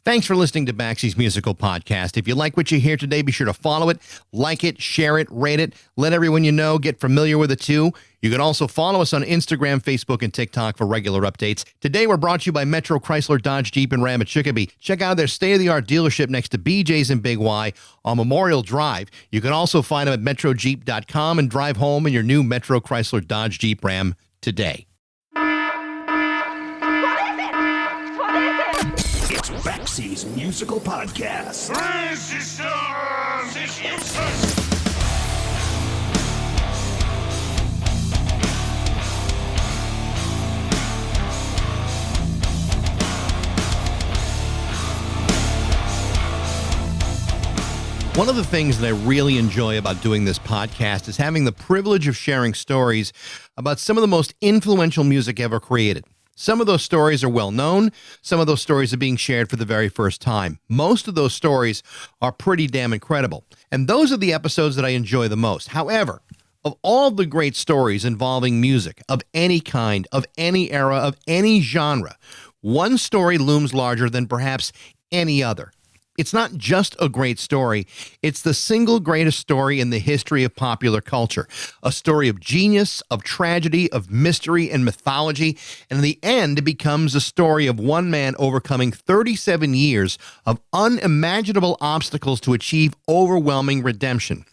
Thanks for listening to Baxie's Musical Podcast. If you like what you hear today, be sure to follow it, like it, share it, rate it, let everyone you know get familiar with it too. You can also follow us on Instagram, Facebook, and TikTok for regular updates. Today, we're brought to you by Metro Chrysler, Dodge, Jeep, and Ram at Chicopee. Check out their state-of-the-art dealership next to BJ's and Big Y on Memorial Drive. You can also find them at metrojeep.com and drive home in your new Metro Chrysler, Dodge, Jeep, Ram today. It's Baxie's Musical Podcast. Resistance is useless. One of the things that I really enjoy about doing this podcast is having the privilege of sharing stories about some of the most influential music ever created. Some of those stories are well known. Some of those stories are being shared for the very first time. Most of those stories are pretty damn incredible. And those are the episodes that I enjoy the most. However, of all the great stories involving music of any kind, of any era, of any genre, one story looms larger than perhaps any other. It's not just a great story, it's the single greatest story in the history of popular culture. A story of genius, of tragedy, of mystery and mythology, and in the end it becomes a story of one man overcoming 37 years of unimaginable obstacles to achieve overwhelming redemption.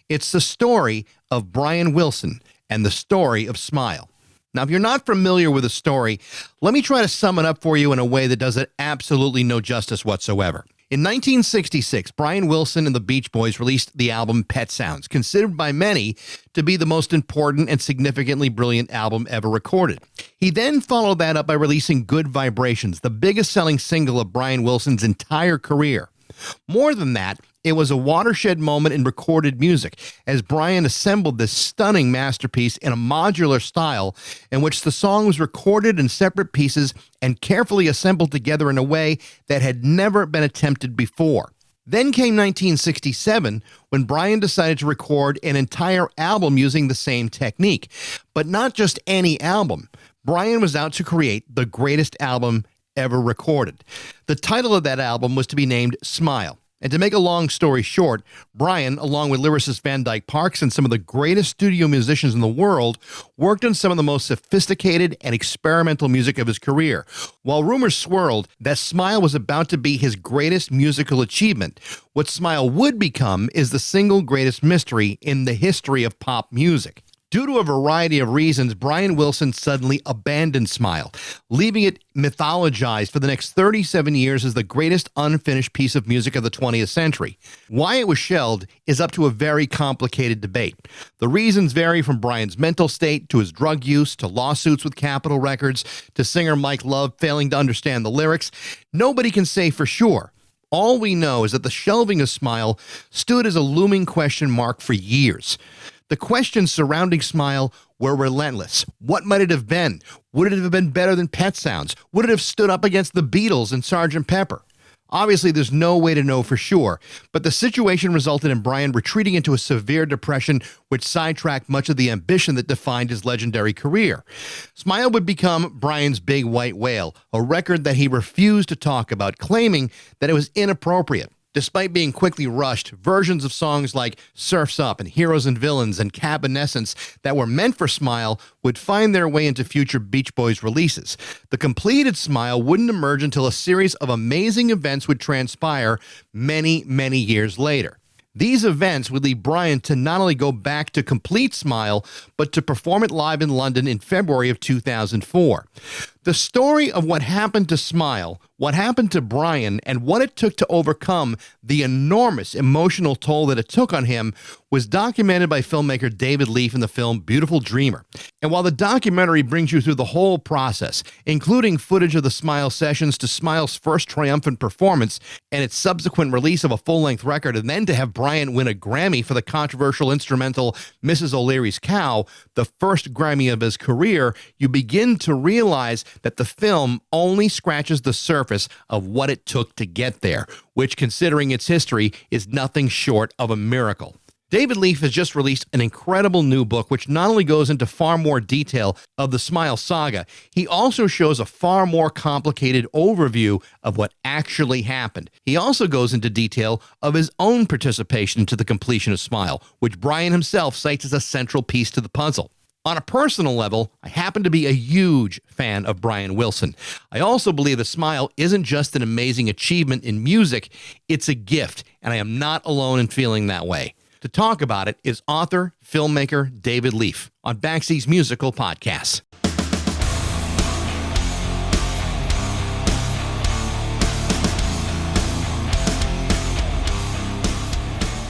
It's the story of Brian Wilson and the story of Smile. Now, if you're not familiar with the story, let me try to sum it up for you in a way that does it absolutely no justice whatsoever. In 1966, Brian Wilson and the Beach Boys released the album Pet Sounds, considered by many to be the most important and significantly brilliant album ever recorded. He then followed that up by releasing Good Vibrations, the biggest selling single of Brian Wilson's entire career. More than that, it was a watershed moment in recorded music as Brian assembled this stunning masterpiece in a modular style in which the song was recorded in separate pieces and carefully assembled together in a way that had never been attempted before. Then came 1967 when Brian decided to record an entire album using the same technique. But not just any album. Brian was out to create the greatest album ever recorded. The title of that album was to be named Smile. And to make a long story short, Brian, along with lyricist Van Dyke Parks and some of the greatest studio musicians in the world, worked on some of the most sophisticated and experimental music of his career. While rumors swirled that Smile was about to be his greatest musical achievement, what Smile would become is the single greatest mystery in the history of pop music. Due to a variety of reasons, Brian Wilson suddenly abandoned Smile, leaving it mythologized for the next 37 years as the greatest unfinished piece of music of the 20th century. Why it was shelved is up to a very complicated debate. The reasons vary from Brian's mental state to his drug use to lawsuits with Capitol Records to singer Mike Love failing to understand the lyrics. Nobody can say for sure. All we know is that the shelving of Smile stood as a looming question mark for years. The questions surrounding Smile were relentless. What might it have been? Would it have been better than Pet Sounds? Would it have stood up against the Beatles and Sgt. Pepper? Obviously, there's no way to know for sure, but the situation resulted in Brian retreating into a severe depression, which sidetracked much of the ambition that defined his legendary career. Smile would become Brian's Big White Whale, a record that he refused to talk about, claiming that it was inappropriate. Despite being quickly rushed, versions of songs like Surf's Up and Heroes and Villains and Cabanescence that were meant for Smile would find their way into future Beach Boys releases. The completed Smile wouldn't emerge until a series of amazing events would transpire many, many years later. These events would lead Brian to not only go back to complete Smile, but to perform it live in London in February of 2004. The story of what happened to Smile, what happened to Brian, and what it took to overcome the enormous emotional toll that it took on him was documented by filmmaker David Leaf in the film Beautiful Dreamer. And while the documentary brings you through the whole process, including footage of the Smile sessions to Smile's first triumphant performance and its subsequent release of a full-length record, and then to have Brian win a Grammy for the controversial instrumental Mrs. O'Leary's Cow, the first Grammy of his career, you begin to realize that the film only scratches the surface of what it took to get there, which, considering its history, is nothing short of a miracle. David Leaf has just released an incredible new book, which not only goes into far more detail of the Smile saga, he also shows a far more complicated overview of what actually happened. He also goes into detail of his own participation into the completion of Smile, which Brian himself cites as a central piece to the puzzle. On a personal level, I happen to be a huge fan of Brian Wilson. I also believe that Smile isn't just an amazing achievement in music, it's a gift, and I am not alone in feeling that way. To talk about it is author, filmmaker David Leaf on Baxie's Musical Podcast.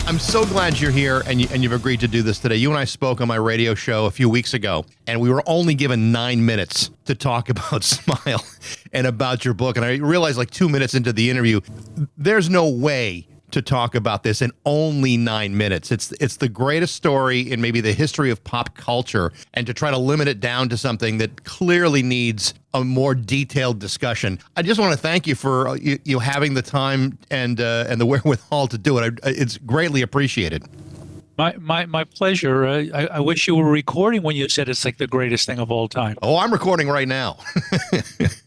I'm so glad you're here and you've agreed to do this today. You and I spoke on my radio show a few weeks ago, and we were only given 9 minutes to talk about Smile and about your book. And I realized like 2 minutes into the interview, there's no way to talk about this in only 9 minutes. It's the greatest story in maybe the history of pop culture, and to try to limit it down to something that clearly needs a more detailed discussion. I just want to thank you for you having the time and the wherewithal to do it. It's greatly appreciated. My pleasure. I wish you were recording when you said it's like the greatest thing of all time. Oh, I'm recording right now.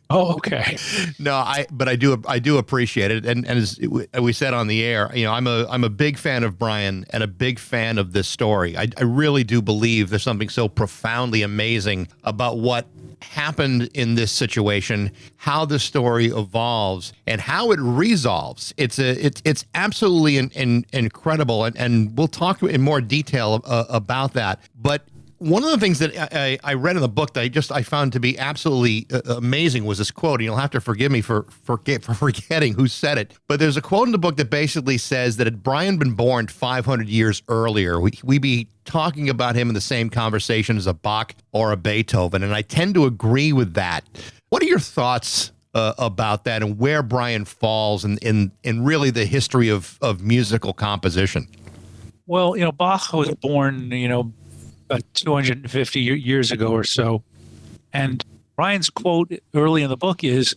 Oh, okay. No, but I do appreciate it, and as we said on the air, I'm a big fan of Brian and a big fan of this story. I really do believe there's something so profoundly amazing about what happened in this situation, how the story evolves, and how it resolves. It's absolutely incredible, and we'll talk in more detail about that. But one of the things that I read in the book that I found to be absolutely amazing was this quote, and you'll have to forgive me for forgetting who said it. But there's a quote in the book that basically says that had Brian been born 500 years earlier, we'd be talking about him in the same conversation as a Bach or a Beethoven. And I tend to agree with that. What are your thoughts about that, and where Brian falls in really the history of musical composition? Well, Bach was born, about 250 years ago or so. And Brian's quote early in the book is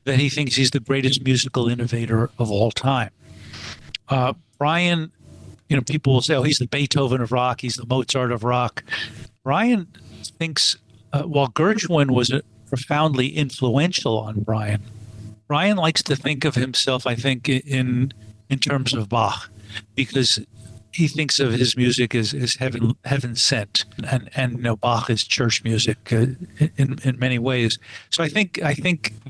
that he thinks he's the greatest musical innovator of all time. Brian, people will say, oh, he's the Beethoven of rock, he's the Mozart of rock. Brian thinks, while Gershwin was profoundly influential on Brian, Brian likes to think of himself, I think, in terms of Bach, because he thinks of his music as heaven sent, and Bach is church music in many ways. So I think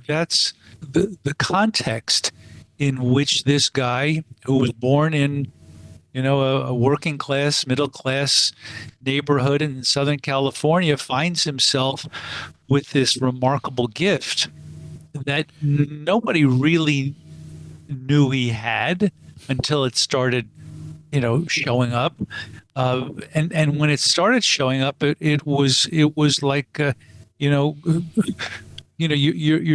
that's the context in which this guy, who was born in a working class, middle class neighborhood in Southern California, finds himself with this remarkable gift that nobody really knew he had until it started showing up, and when it started showing up, it was like you're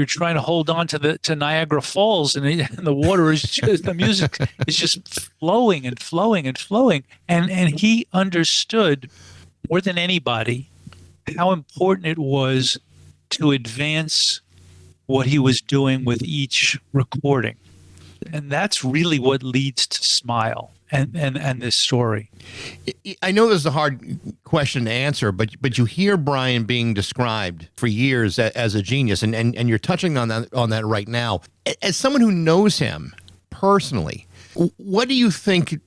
trying to hold on to Niagara Falls, and the water is just, the music is just flowing and flowing and flowing, and he understood more than anybody how important it was to advance what he was doing with each recording, and that's really what leads to Smile. And this story. I know this is a hard question to answer, but you hear Brian being described for years as a genius, and you're touching on that right now. As someone who knows him personally, what do you think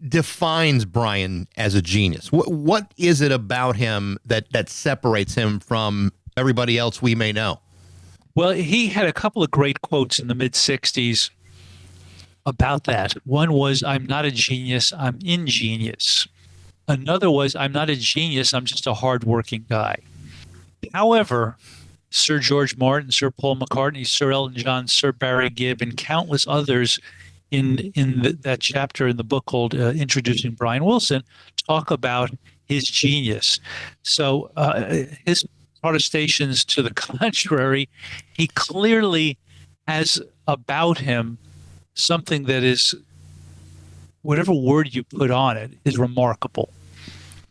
defines Brian as a genius? What is it about him that separates him from everybody else we may know? Well, he had a couple of great quotes in the mid-'60s about that. One was, "I'm not a genius, I'm ingenious." Another was, "I'm not a genius, I'm just a hardworking guy." However, Sir George Martin, Sir Paul McCartney, Sir Elton John, Sir Barry Gibb, and countless others in that chapter in the book called Introducing Brian Wilson talk about his genius. So his protestations to the contrary, he clearly has about him something that is, whatever word you put on it, is remarkable.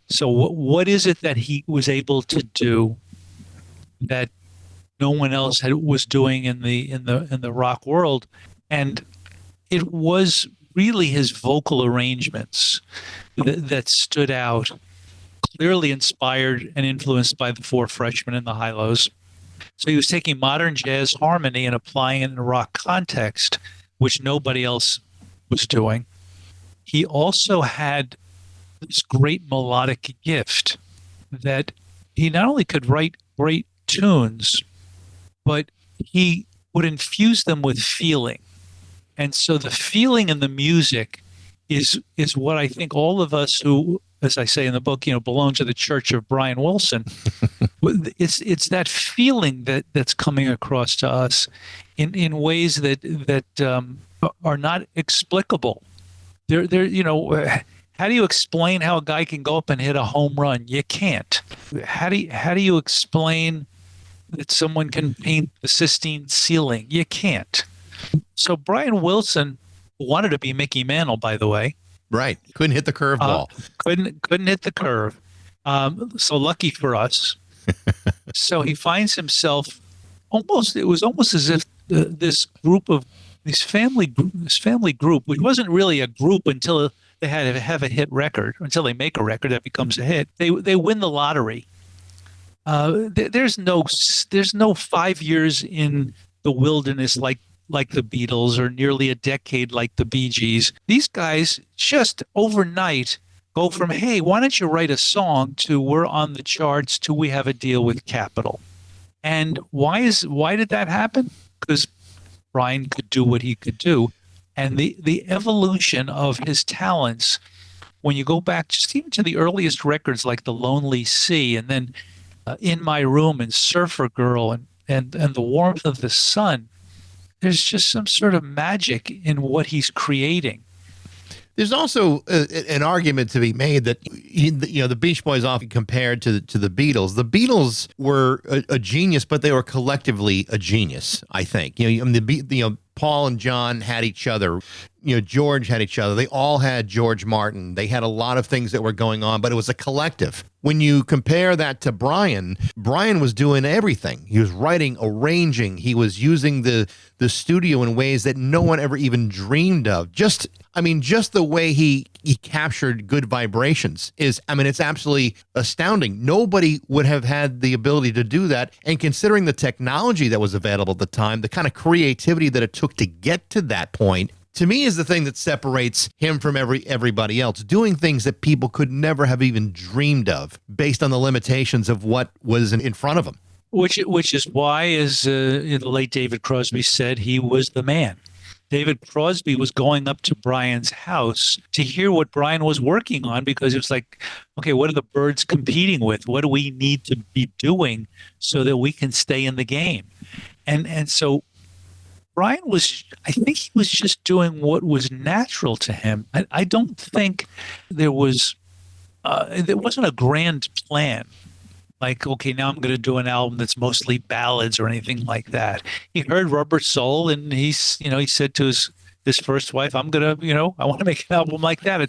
So what is it that he was able to do that no one else was doing in the rock world? And it was really his vocal arrangements that stood out, clearly inspired and influenced by the Four Freshmen and the Hi-Los. So he was taking modern jazz harmony and applying it in a rock context, which nobody else was doing. He also had this great melodic gift that he not only could write great tunes, but he would infuse them with feeling. And so the feeling in the music is what I think all of us who, as I say in the book, belong to the Church of Brian Wilson. It's that feeling that's coming across to us in ways that are not explicable. How do you explain how a guy can go up and hit a home run? You can't. How do you explain that someone can paint the Sistine ceiling? You can't. So Brian Wilson wanted to be Mickey Mantle, by the way. Right. Couldn't hit the curveball. Couldn't hit the curve. So lucky for us. So he finds himself it was almost as if this family group, which wasn't really a group until they had to have a hit record, until they make a record that becomes a hit. They win the lottery. There's no 5 years in the wilderness like the Beatles, or nearly a decade like the Bee Gees. These guys just overnight go from, hey, why don't you write a song, to we're on the charts, to we have a deal with Capitol. And why did that happen? Because Brian could do what he could do. And the evolution of his talents, when you go back just even to the earliest records like The Lonely Sea, and then In My Room and Surfer Girl and The Warmth of the Sun, there's just some sort of magic in what he's creating. There's also an argument to be made that the Beach Boys often compared to the Beatles. The Beatles were a genius, but they were collectively a genius, I think. Paul and John had each other. George had each other. They all had George Martin. They had a lot of things that were going on, but it was a collective. When you compare that to Brian was doing everything. He was writing, arranging. He was using the studio in ways that no one ever even dreamed of. Just the way he captured Good Vibrations it's absolutely astounding. Nobody would have had the ability to do that. And considering the technology that was available at the time, the kind of creativity that it took to get to that point, to me, is the thing that separates him from everybody else, doing things that people could never have even dreamed of based on the limitations of what was in front of him. Which is why, as the late David Crosby said, he was the man. David Crosby was going up to Brian's house to hear what Brian was working on, because it was like, okay, what are the Byrds competing with? What do we need to be doing so that we can stay in the game? And so Brian I think he was just doing what was natural to him. I don't think there wasn't a grand plan. Like, okay, now I'm going to do an album that's mostly ballads or anything like that. He heard Rubber Soul, and he said to his first wife, I'm going to, I want to make an album like that.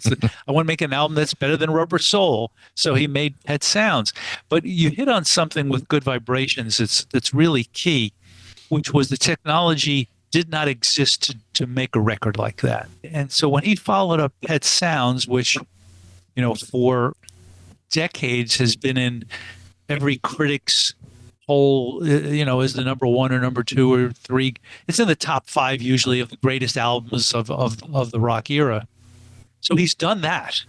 I want to make an album that's better than Rubber Soul. So he made Pet Sounds. But you hit on something with Good Vibrations that's really key, which was the technology did not exist to make a record like that. And so when he followed up Pet Sounds, which, for decades has been in every critic's poll, is the number one or number two or three. It's in the top 5 usually of the greatest albums of the rock era. So he's done that.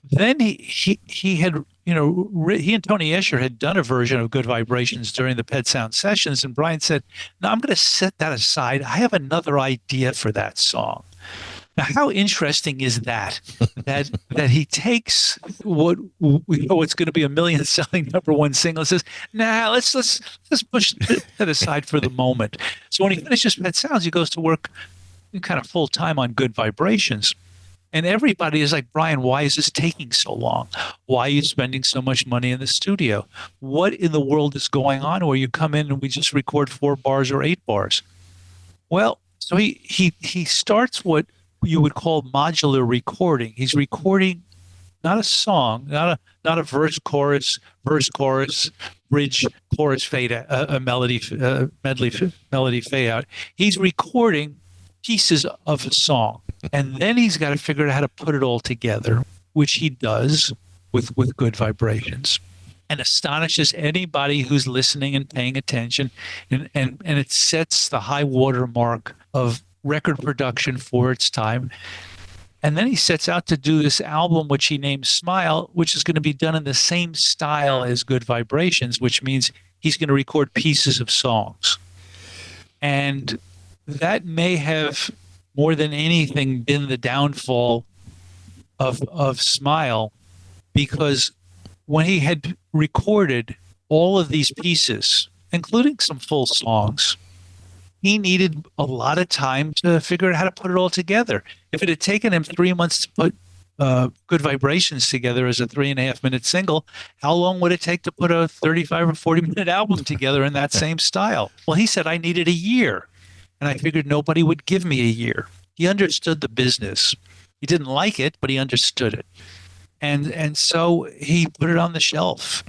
Then he had, he and Tony Escher had done a version of Good Vibrations during the Pet Sound sessions, and Brian said, "No, I'm going to set that aside. I have another idea for that song." Now, how interesting is that? that he takes what we know it's going to be a million-selling #1 single and says, "Nah, let's push that aside for the moment." So when he finishes Pet Sounds, he goes to work kind of full time on Good Vibrations. And everybody is like, "Brian, why is this taking so long? Why are you spending so much money in the studio? What in the world is going on where you come in and we just record 4 bars or 8 bars?" Well, so he starts what you would call modular recording. He's recording not a song, not a verse, chorus, bridge, chorus, fade, a melody, medley, melody, fade out. He's recording pieces of a song. And then he's got to figure out how to put it all together, which he does with Good Vibrations, and astonishes anybody who's listening and paying attention. And it sets the high water mark of record production for its time. And then he sets out to do this album, which he named Smile, which is going to be done in the same style as Good Vibrations, which means he's going to record pieces of songs. And that may have, more than anything, been the downfall of Smile, because when he had recorded all of these pieces, including some full songs, he needed a lot of time to figure out how to put it all together. If it had taken him 3 months to put Good Vibrations together as a 3.5-minute single, how long would it take to put a 35 or 40-minute album together in that same style? Well, he said, I needed a year, and I figured nobody would give me a year. He understood the business. He didn't like it, but he understood it. And so he put it on the shelf.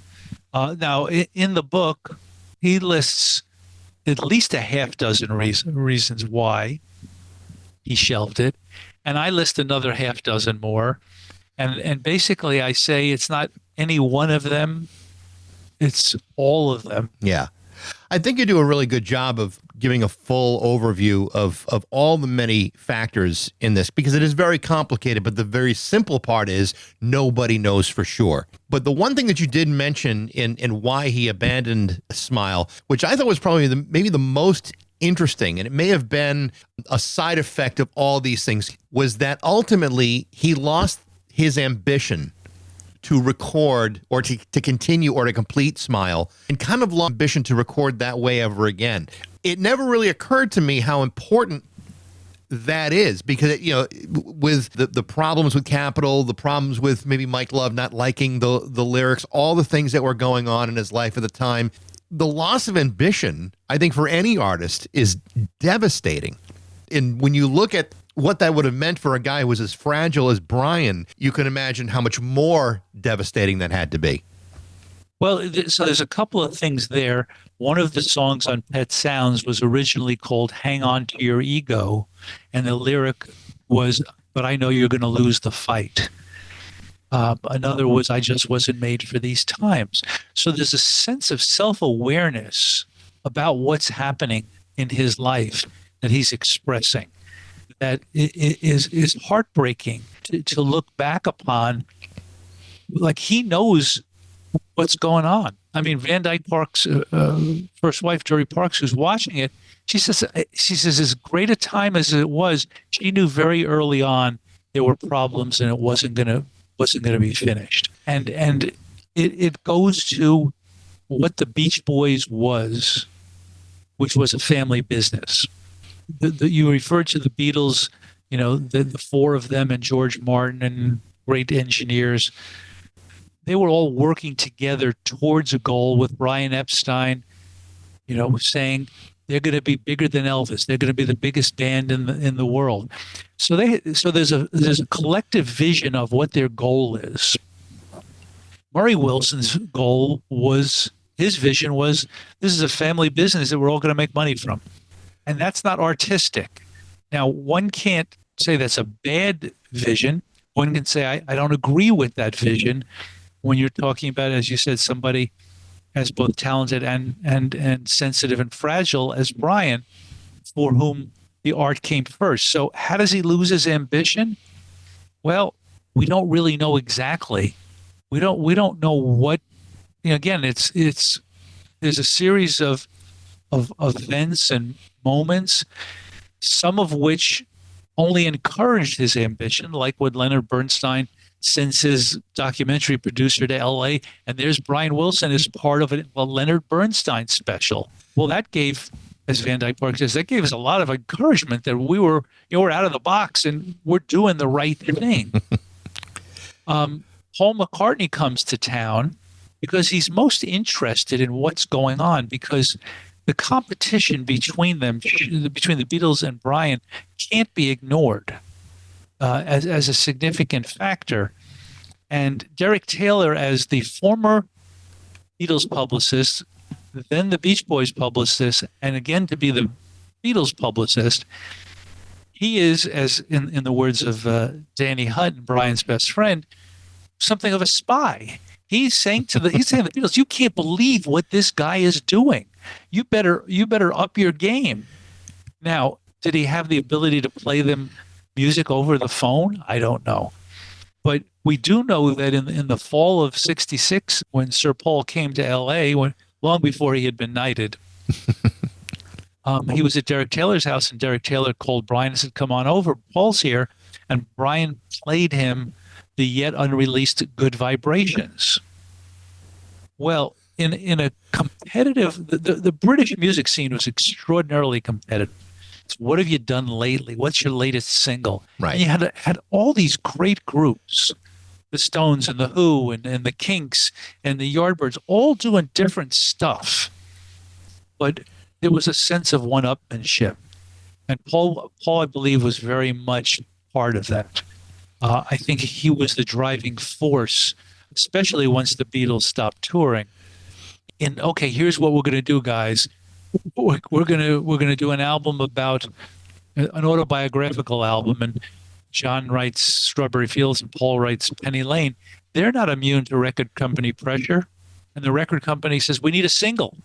Now, in the book, he lists at least a half dozen reasons why he shelved it. And I list another half dozen more. And basically I say it's not any one of them, it's all of them. Yeah. I think you do a really good job of giving a full overview of all the many factors in this, because it is very complicated, but the very simple part is nobody knows for sure. But the one thing that you did mention in why he abandoned Smile, which I thought was probably maybe the most interesting, and it may have been a side effect of all these things, was that ultimately he lost his ambition to record or to continue or to complete Smile, and kind of lost ambition to record that way ever again. It never really occurred to me how important that is, because, you know, with the problems with Capitol, the problems with maybe Mike Love not liking the lyrics, all the things that were going on in his life at the time, the loss of ambition, I think, for any artist is devastating. And when you look at what that would have meant for a guy who was as fragile as Brian, you can imagine how much more devastating that had to be. Well, so there's a couple of things there. One of the songs on Pet Sounds was originally called Hang On to Your Ego, and the lyric was, but I know you're going to lose the fight. Another was, I just wasn't made for these times. So there's a sense of self-awareness about what's happening in his life that he's expressing that is heartbreaking to look back upon. Like, he knows what's going on. I mean, Van Dyke Park's first wife, Dory Parks, who's watching it, she says, as great a time as it was, she knew very early on there were problems and it wasn't gonna be finished. And it goes to what the Beach Boys was, which was a family business. You referred to the Beatles, you know, the four of them and George Martin and great engineers. They were all working together towards a goal, with Brian Epstein, you know, saying they're going to be bigger than Elvis. They're going to be the biggest band in the world. So there's a collective vision of what their goal is. Murray Wilson's goal was, his vision was, this is a family business that we're all going to make money from. And that's not artistic. Now, one can't say that's a bad vision. One can say, I don't agree with that vision, when you're talking about, as you said, somebody as both talented and sensitive and fragile as Brian, for whom the art came first. So how does he lose his ambition? Well, we don't really know exactly. We don't know what, you know, again, there's a series of events and moments, some of which only encouraged his ambition, like when Leonard Bernstein sends his documentary producer to L.A., and there's Brian Wilson as part of a Leonard Bernstein special. Well, that gave, as Van Dyke Park says, that gave us a lot of encouragement that we're out of the box and we're doing the right thing. Paul McCartney comes to town because he's most interested in what's going on, because the competition between them, between the Beatles and Brian, can't be ignored as a significant factor. And Derek Taylor, as the former Beatles publicist, then the Beach Boys publicist, and again to be the Beatles publicist, he is, as in the words of Danny Hutton, Brian's best friend, something of a spy. He's saying to the Beatles, "You can't believe what this guy is doing. You better up your game." Now, did he have the ability to play them music over the phone? I don't know. But we do know that in the fall of '66, when Sir Paul came to L.A., long before he had been knighted, he was at Derek Taylor's house, and Derek Taylor called Brian and said, "Come on over, Paul's here." And Brian played him the yet unreleased Good Vibrations. Well, in a competitive, the British music scene was extraordinarily competitive. What have you done lately? What's your latest single? Right. And you had all these great groups, the Stones and the Who and the Kinks and the Yardbirds, all doing different stuff. But there was a sense of one-upmanship. And Paul, I believe, was very much part of that. I think he was the driving force, especially once the Beatles stopped touring. And okay, here's what we're going to do, guys. We're gonna do an album about an autobiographical album, and John writes Strawberry Fields and Paul writes Penny Lane. They're not immune to record company pressure, and the record company says we need a single.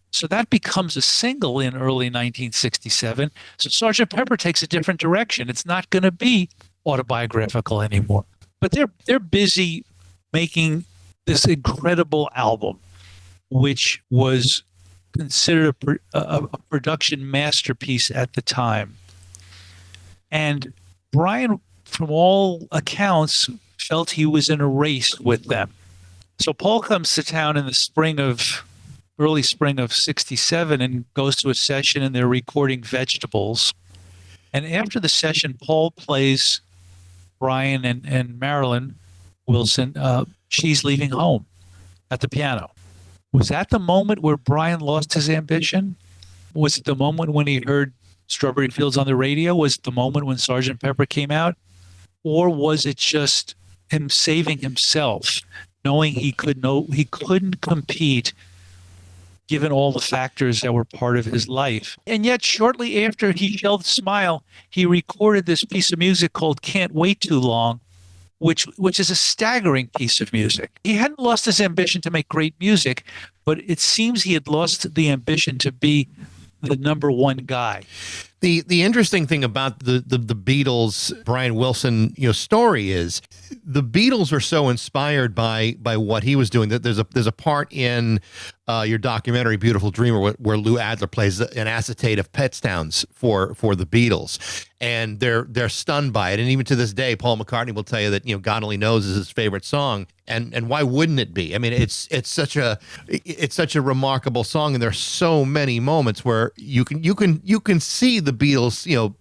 So that becomes a single in early 1967. So Sgt. Pepper takes a different direction. It's not going to be autobiographical anymore. But they're busy making this incredible album, which was considered a production masterpiece at the time. And Brian, from all accounts, felt he was in a race with them. So Paul comes to town in the early spring of '67 and goes to a session, and they're recording Vegetables. And after the session, Paul plays Brian and Marilyn Wilson, She's Leaving Home, at the piano. Was that the moment where Brian lost his ambition? Was it the moment when he heard Strawberry Fields on the radio? Was it the moment when Sgt. Pepper came out? Or was it just him saving himself, knowing he couldn't compete given all the factors that were part of his life? And yet, shortly after he shelved Smile, he recorded this piece of music called Can't Wait Too Long, which is a staggering piece of music. He hadn't lost his ambition to make great music, but it seems he had lost the ambition to be the number one guy. The interesting thing about the Beatles, Brian Wilson, story is the Beatles were so inspired by what he was doing that there's a part in your documentary Beautiful Dreamer where Lou Adler plays an acetate of Pet Sounds for the Beatles, and they're stunned by it. And even to this day, Paul McCartney will tell you that God Only Knows is his favorite song, and why wouldn't it be? I mean, it's such a remarkable song, and there's so many moments where you can see the Beatles,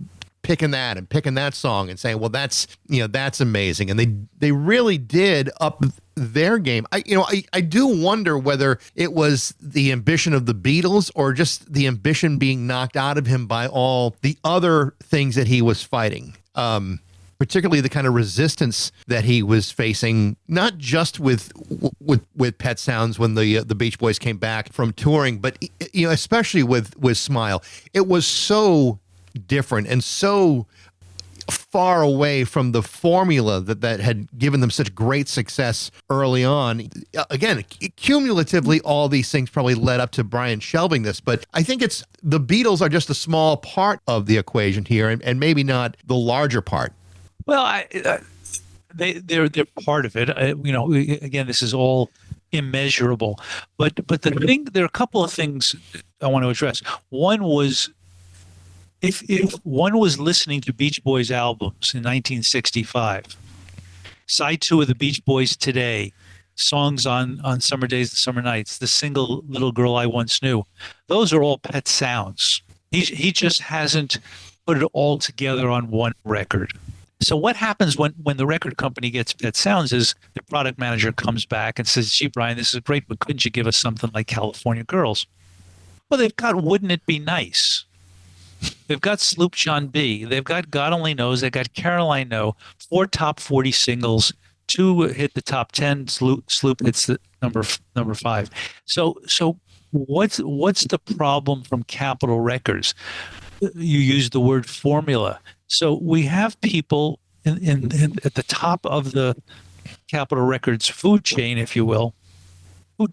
picking that song and saying, well, that's amazing. And they really did up their game. I do wonder whether it was the ambition of the Beatles or just the ambition being knocked out of him by all the other things that he was fighting. Particularly the kind of resistance that he was facing, not just with Pet Sounds when the Beach Boys came back from touring, but especially with Smile. It was so different and so far away from the formula that had given them such great success early on. Again, cumulatively, all these things probably led up to Brian shelving this, but I think it's the Beatles are just a small part of the equation here, and maybe not the larger part. Well, they're part of it. Again, this is all immeasurable. But there are a couple of things I want to address. One was, if one was listening to Beach Boys albums in 1965, side 2 of the Beach Boys Today, songs on Summer Days and Summer Nights, the single Little Girl I Once Knew, those are all Pet Sounds. He just hasn't put it all together on one record. So what happens when the record company gets Pet Sounds is the product manager comes back and says, gee, Brian, this is great, but couldn't you give us something like California Girls? Well, they've got Wouldn't It Be Nice? They've got Sloop John B. They've got God Only Knows. They've got Carol I Know. 4 top 40 singles. 2 hit the top 10. Sloop hits the number 5. So what's the problem from Capitol Records? You use the word formula. So we have people in at the top of the Capitol Records food chain, if you will, who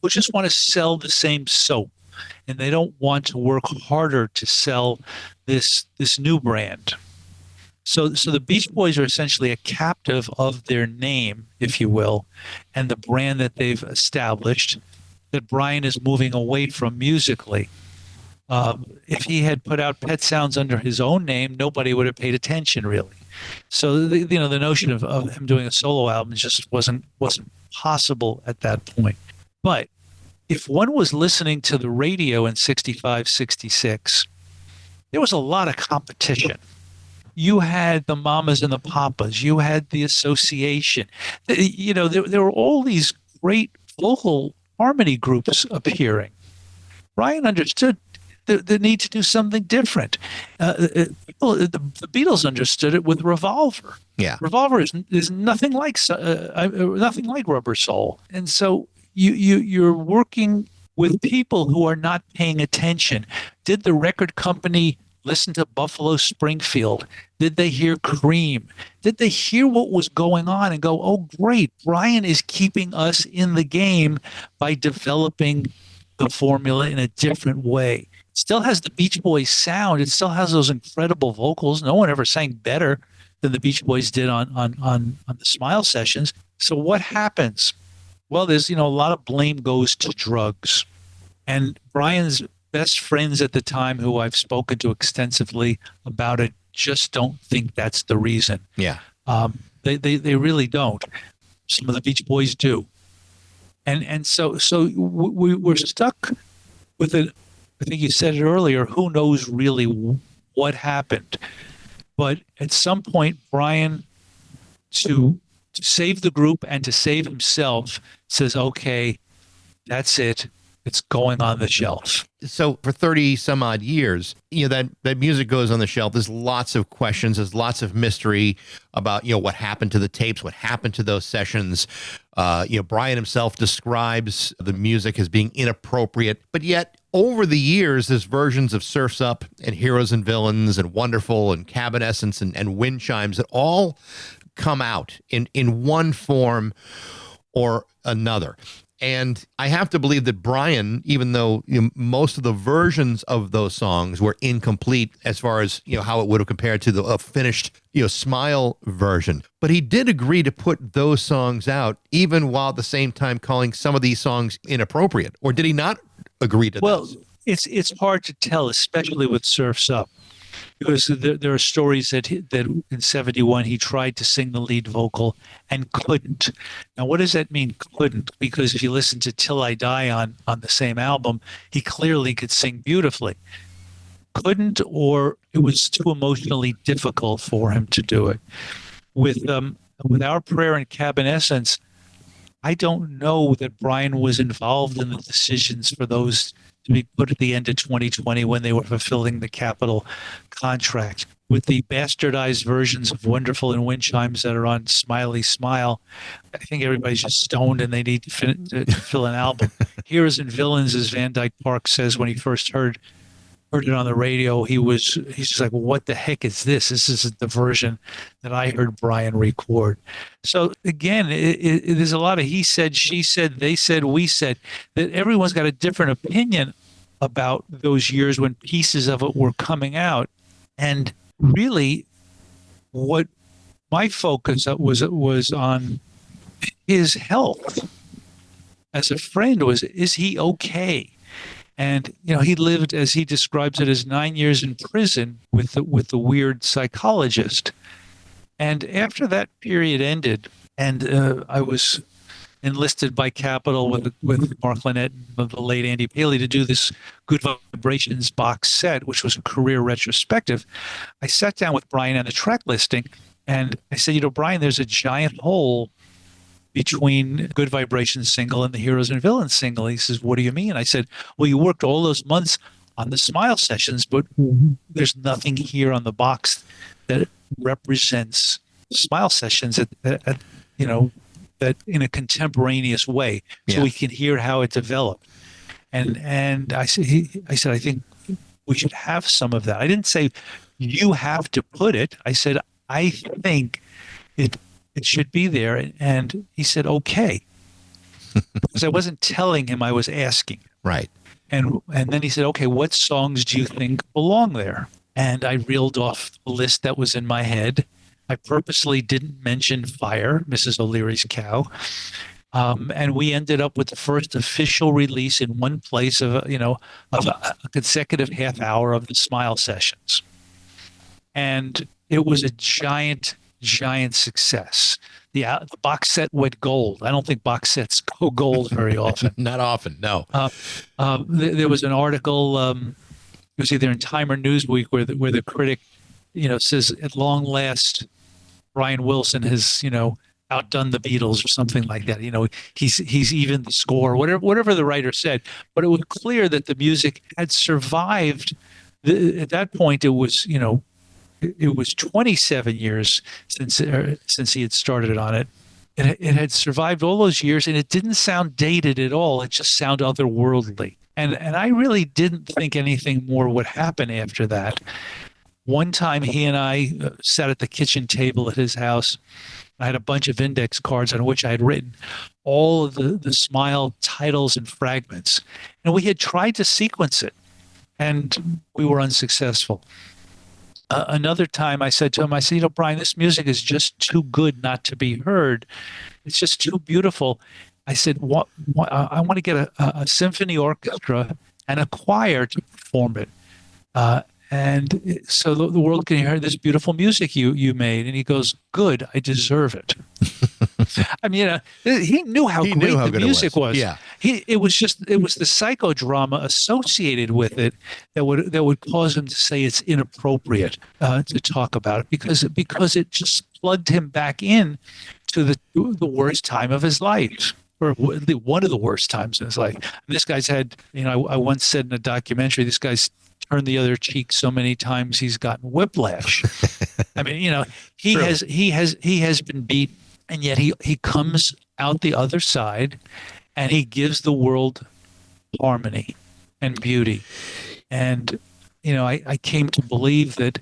just want to sell the same soap, and they don't want to work harder to sell this new brand. So the Beach Boys are essentially a captive of their name, if you will, and the brand that they've established that Brian is moving away from musically. If he had put out Pet Sounds under his own name, nobody would have paid attention, really. So the notion of him doing a solo album just wasn't possible at that point. But if one was listening to the radio in 65, 66, there was a lot of competition. You had the Mamas and the Papas. You had the Association. There were all these great vocal harmony groups appearing. Brian understood the need to do something different. The Beatles understood it with Revolver. Yeah, Revolver is nothing like Rubber Soul, and so you're working with people who are not paying attention. Did the record company listen to Buffalo Springfield? Did they hear Cream? Did they hear what was going on and go, oh, great, Brian is keeping us in the game by developing the formula in a different way? It still has the Beach Boys sound. It still has those incredible vocals. No one ever sang better than the Beach Boys did on the Smile sessions. So what happens? Well, there's, a lot of blame goes to drugs. And Brian's best friends at the time, who I've spoken to extensively about it, just don't think that's the reason. Yeah. They really don't. Some of the Beach Boys do. And so we're stuck with it. I think you said it earlier, who knows really what happened. But at some point, Brian, to save the group and to save himself, says, okay, that's it. It's going on the shelf. So for 30 some odd years, that music goes on the shelf. There's lots of questions. There's lots of mystery about, what happened to the tapes, what happened to those sessions. Brian himself describes the music as being inappropriate, but yet over the years, there's versions of Surf's Up and Heroes and Villains and Wonderful and Cabin Essence and Wind Chimes that all come out in one form or another. And I have to believe that Brian, even though most of the versions of those songs were incomplete as far as how it would have compared to the finished Smile version, but he did agree to put those songs out, even while at the same time calling some of these songs inappropriate. Or did he not agree to those? Well, it's hard to tell, especially with Surf's Up, because there are stories that in 71 he tried to sing the lead vocal and couldn't. Now, what does that mean, couldn't? Because if you listen to Till I Die on the same album, he clearly could sing beautifully. Couldn't, or it was too emotionally difficult for him to do it. With Our Prayer and Cabin Essence, I don't know that Brian was involved in the decisions for those to be put at the end of 2020 when they were fulfilling the Capitol contract. With the bastardized versions of Wonderful and Wind Chimes that are on Smiley Smile, I think everybody's just stoned and they need to fill an album. Heroes and Villains, as Van Dyke Park says when he first heard it on the radio, he's just like, well, what the heck is this? This isn't the version that I heard Brian record. So again, there's a lot of he said, she said, they said, we said, that everyone's got a different opinion about those years when pieces of it were coming out. And really what my focus was on his health as a friend was, is he okay? And he lived, as he describes it, as 9 years in prison with the weird psychologist. And after that period ended, and I was enlisted by Capitol with Mark Lynette and the late Andy Paley to do this Good Vibrations box set, which was a career retrospective. I sat down with Brian on the track listing, and I said, Brian, there's a giant hole between Good Vibrations single and the Heroes and Villains single. He says, what do you mean? I said, well, you worked all those months on the Smile sessions, but there's nothing here on the box that represents Smile sessions that in a contemporaneous way, so we can hear how it developed. And I said, I think we should have some of that. I didn't say you have to put it. I said, I think it should be there. And he said, okay. Because I wasn't telling him, I was asking. Right. And then he said, okay, what songs do you think belong there? And I reeled off the list that was in my head. I purposely didn't mention Fire, Mrs. O'Leary's cow. And we ended up with the first official release in one place of a consecutive half hour of the Smile sessions. And it was a giant success. The box set went gold. I don't think box sets go gold very often. Not often, no. There was an article, it was either in Time or Newsweek, where the critic, says, at long last, Brian Wilson has, outdone the Beatles or something like that. He's even the score, whatever the writer said. But it was clear that the music had survived. At that point, it was 27 years since he had started on it. It had survived all those years, and it didn't sound dated at all. It just sounded otherworldly. And I really didn't think anything more would happen after that. One time he and I sat at the kitchen table at his house. I had a bunch of index cards on which I had written all of the Smile titles and fragments. And we had tried to sequence it, and we were unsuccessfwhat. Another time I said to him, Brian, this music is just too good not to be heard. It's just too beautiful. I said, I want to get a symphony orchestra and a choir to perform it. And so the world can hear this beautiful music you made. And he goes, good, I deserve it. I mean, he knew how great the music was. Yeah. It was the psychodrama associated with it that would cause him to say it's inappropriate to talk about it because it just plugged him back in to the worst time of his life. Or one of the worst times in his life. And this guy's had, I once said in a documentary, this guy's turned the other cheek so many times he's gotten whiplash. I mean, he has been beat, and yet he comes out the other side, and he gives the world harmony and beauty. And I came to believe that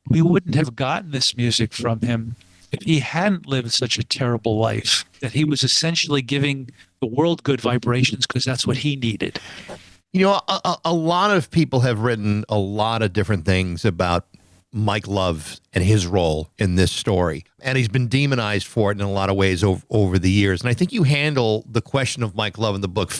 we wouldn't have gotten this music from him if he hadn't lived such a terrible life, that he was essentially giving the world good vibrations because that's what he needed. A lot of people have written a lot of different things about Mike Love and his role in this story. And he's been demonized for it in a lot of ways over the years. And I think you handle the question of Mike Love in the book,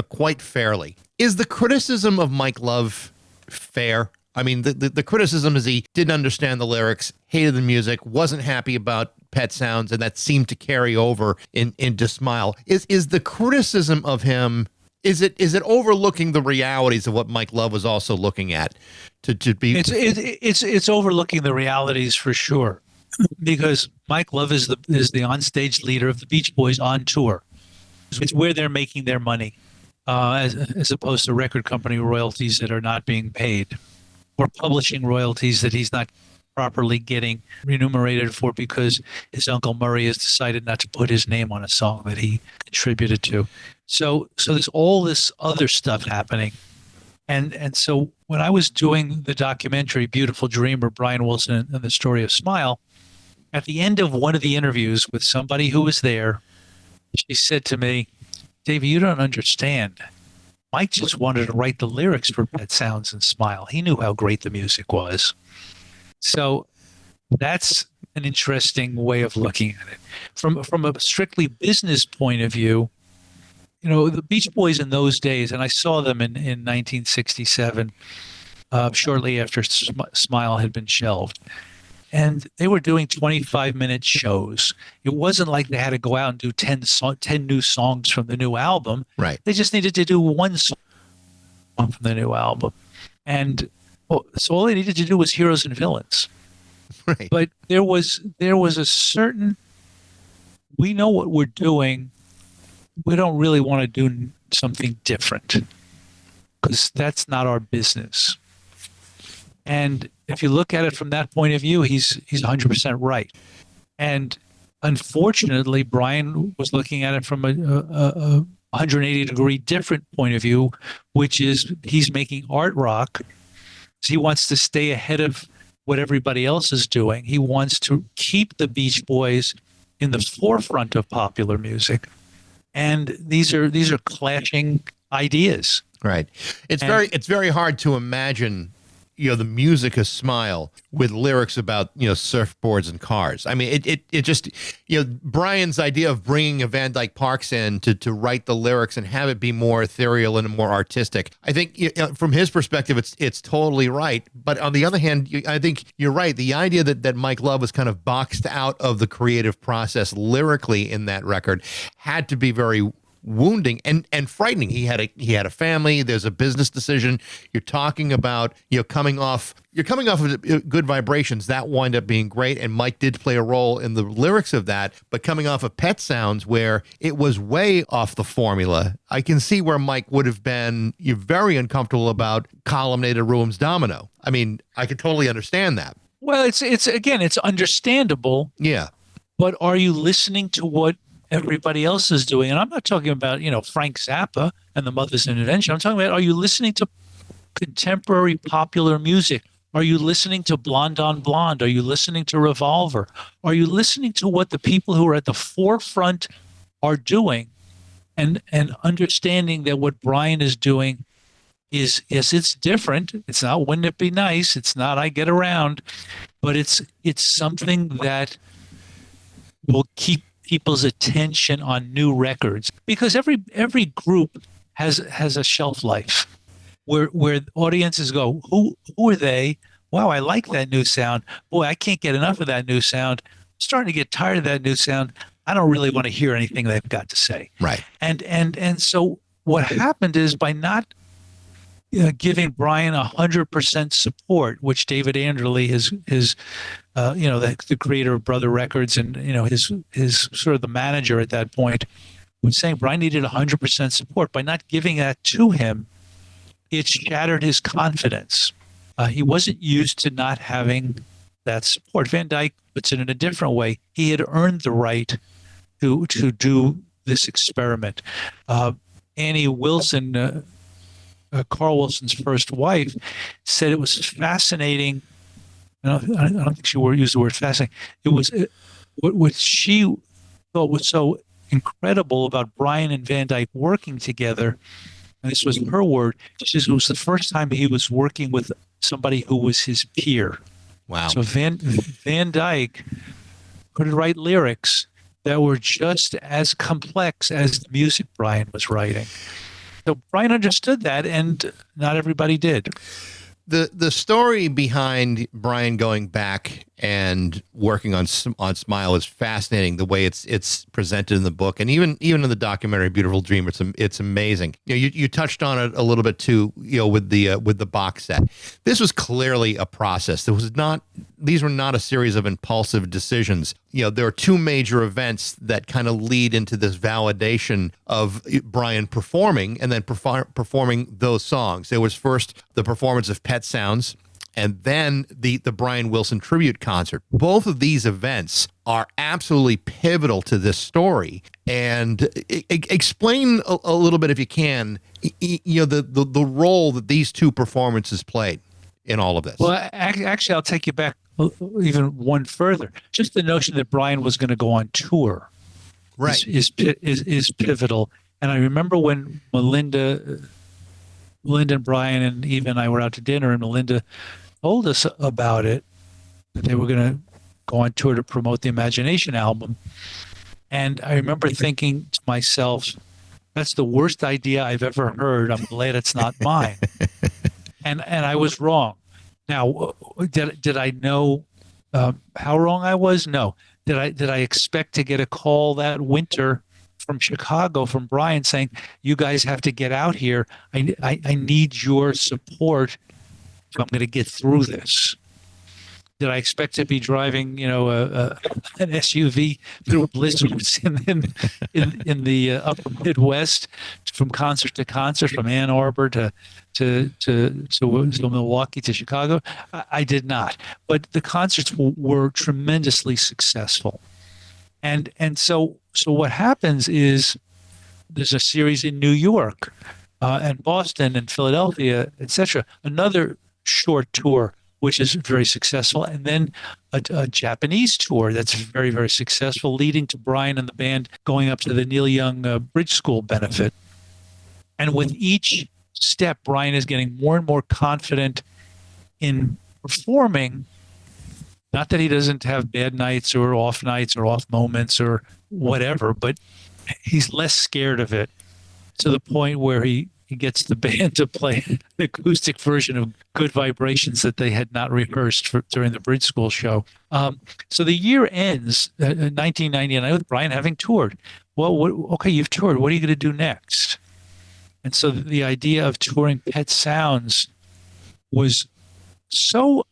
quite fairly. Is the criticism of Mike Love fair? I mean, the criticism is he didn't understand the lyrics, hated the music, wasn't happy about Pet Sounds, and that seemed to carry over into Smile. Is the criticism of him, is it overlooking the realities of what Mike Love was also looking at? To be it's overlooking the realities for sure, because Mike Love is the onstage leader of the Beach Boys on tour. It's where they're making their money, as opposed to record company royalties that are not being paid, or publishing royalties that he's not properly getting remunerated for because his Uncle Murray has decided not to put his name on a song that he contributed to. So there's all this other stuff happening. And so when I was doing the documentary Beautiful Dreamer, Brian Wilson and the Story of Smile, at the end of one of the interviews with somebody who was there, she said to me, Davey, you don't understand. Mike just wanted to write the lyrics for Pet Sounds and Smile. He knew how great the music was. So that's an interesting way of looking at it. From a strictly business point of view, the Beach Boys in those days, and I saw them in 1967, shortly after Smile had been shelved. And they were doing 25-minute shows. It wasn't like they had to go out and do 10 new songs from the new album. Right. They just needed to do one song from the new album. And so all they needed to do was Heroes and Villains. Right. But there was a certain, we know what we're doing. We don't really want to do something different because that's not our business. And if you look at it from that point of view, he's 100% right. And unfortunately, Brian was looking at it from a 180-degree different point of view, which is he's making art rock. So he wants to stay ahead of what everybody else is doing. He wants to keep the Beach Boys in the forefront of popular music. And these are clashing ideas. Right. It's very hard to imagine, the music A Smile with lyrics about, surfboards and cars. I mean, it just, Brian's idea of bringing a Van Dyke Parks in to write the lyrics and have it be more ethereal and more artistic. I think from his perspective, it's totally right. But on the other hand, I think you're right. The idea that Mike Love was kind of boxed out of the creative process lyrically in that record had to be very wounding and frightening. He had a family. There's a business decision. You're talking about coming off of Good Vibrations. That wound up being great, and Mike did play a role in the lyrics of that. But coming off of Pet Sounds, where it was way off the formula, I can see where Mike would have been very uncomfortable about Columnated Ruins Domino. I mean, I could totally understand that. Well, it's understandable. Yeah. But are you listening to what everybody else is doing? And I'm not talking about, Frank Zappa and the Mother's Invention. I'm talking about, are you listening to contemporary popular music? Are you listening to Blonde on Blonde? Are you listening to Revolver? Are you listening to what the people who are at the forefront are doing and understanding that what Brian is doing is, yes, it's different. It's not Wouldn't It Be Nice? It's not I Get Around, but it's something that will keep people's attention on new records, because every group has a shelf life where audiences go, who are they? Wow, I like that new sound. Boy, I can't get enough of that new sound. I'm starting to get tired of that new sound. I don't really want to hear anything they've got to say. Right. And so what happened is, by not giving Brian 100% support, which David Anderle, his the creator of Brother Records, and his sort of the manager at that point, was saying Brian needed 100% support. By not giving that to him, it shattered his confidence. He wasn't used to not having that support. Van Dyke puts it in a different way. He had earned the right to do this experiment. Annie Wilson, Carl Wilson's first wife, said it was fascinating. I don't think she used the word fascinating. It was what she thought was so incredible about Brian and Van Dyke working together, and this was her word. She says it was the first time he was working with somebody who was his peer. Wow. So Van Dyke could write lyrics that were just as complex as the music Brian was writing. So Brian understood that, and not everybody did. The story behind Brian going back and working on Smile is fascinating. The way it's presented in the book, and even in the documentary Beautiful Dream, it's amazing. You touched on it a little bit too. With the box set, this was clearly a process. These were not a series of impulsive decisions. There are two major events that kind of lead into this validation of Brian performing and then performing those songs. There was first the performance of Pet Sounds, and then the Brian Wilson tribute concert. Both of these events are absolutely pivotal to this story. And explain a little bit, if you can, the role that these two performances played in all of this. Well, actually, I'll take you back even one further. Just the notion that Brian was going to go on tour, right, is pivotal. And I remember when Melinda and Brian and Eva and I were out to dinner, and Melinda told us about it, that they were going to go on tour to promote the Imagination album. And I remember thinking to myself, that's the worst idea I've ever heard. I'm glad it's not mine. And I was wrong. Now, did I know how wrong I was? No. Did I expect to get a call that winter from Chicago from Brian saying, "You guys have to get out here. I need your support if I'm going to get through this"? Did I expect to be driving, an SUV through blizzards in the upper Midwest, from concert to concert, from Ann Arbor to Milwaukee to Chicago? I did not. But the concerts were tremendously successful, and so what happens is there's a series in New York, and Boston and Philadelphia, etc. Another short tour which is very successful, and then a Japanese tour that's very, very successful, leading to Brian and the band going up to the Neil Young Bridge School benefit. And with each step, Brian is getting more and more confident in performing. Not that he doesn't have bad nights or off moments or whatever, but he's less scared of it, to the point where he gets the band to play an acoustic version of Good Vibrations that they had not rehearsed during the Bridge School show. So the year ends, 1999, with Brian having toured. Well, okay, you've toured. What are you going to do next? And so the idea of touring Pet Sounds was so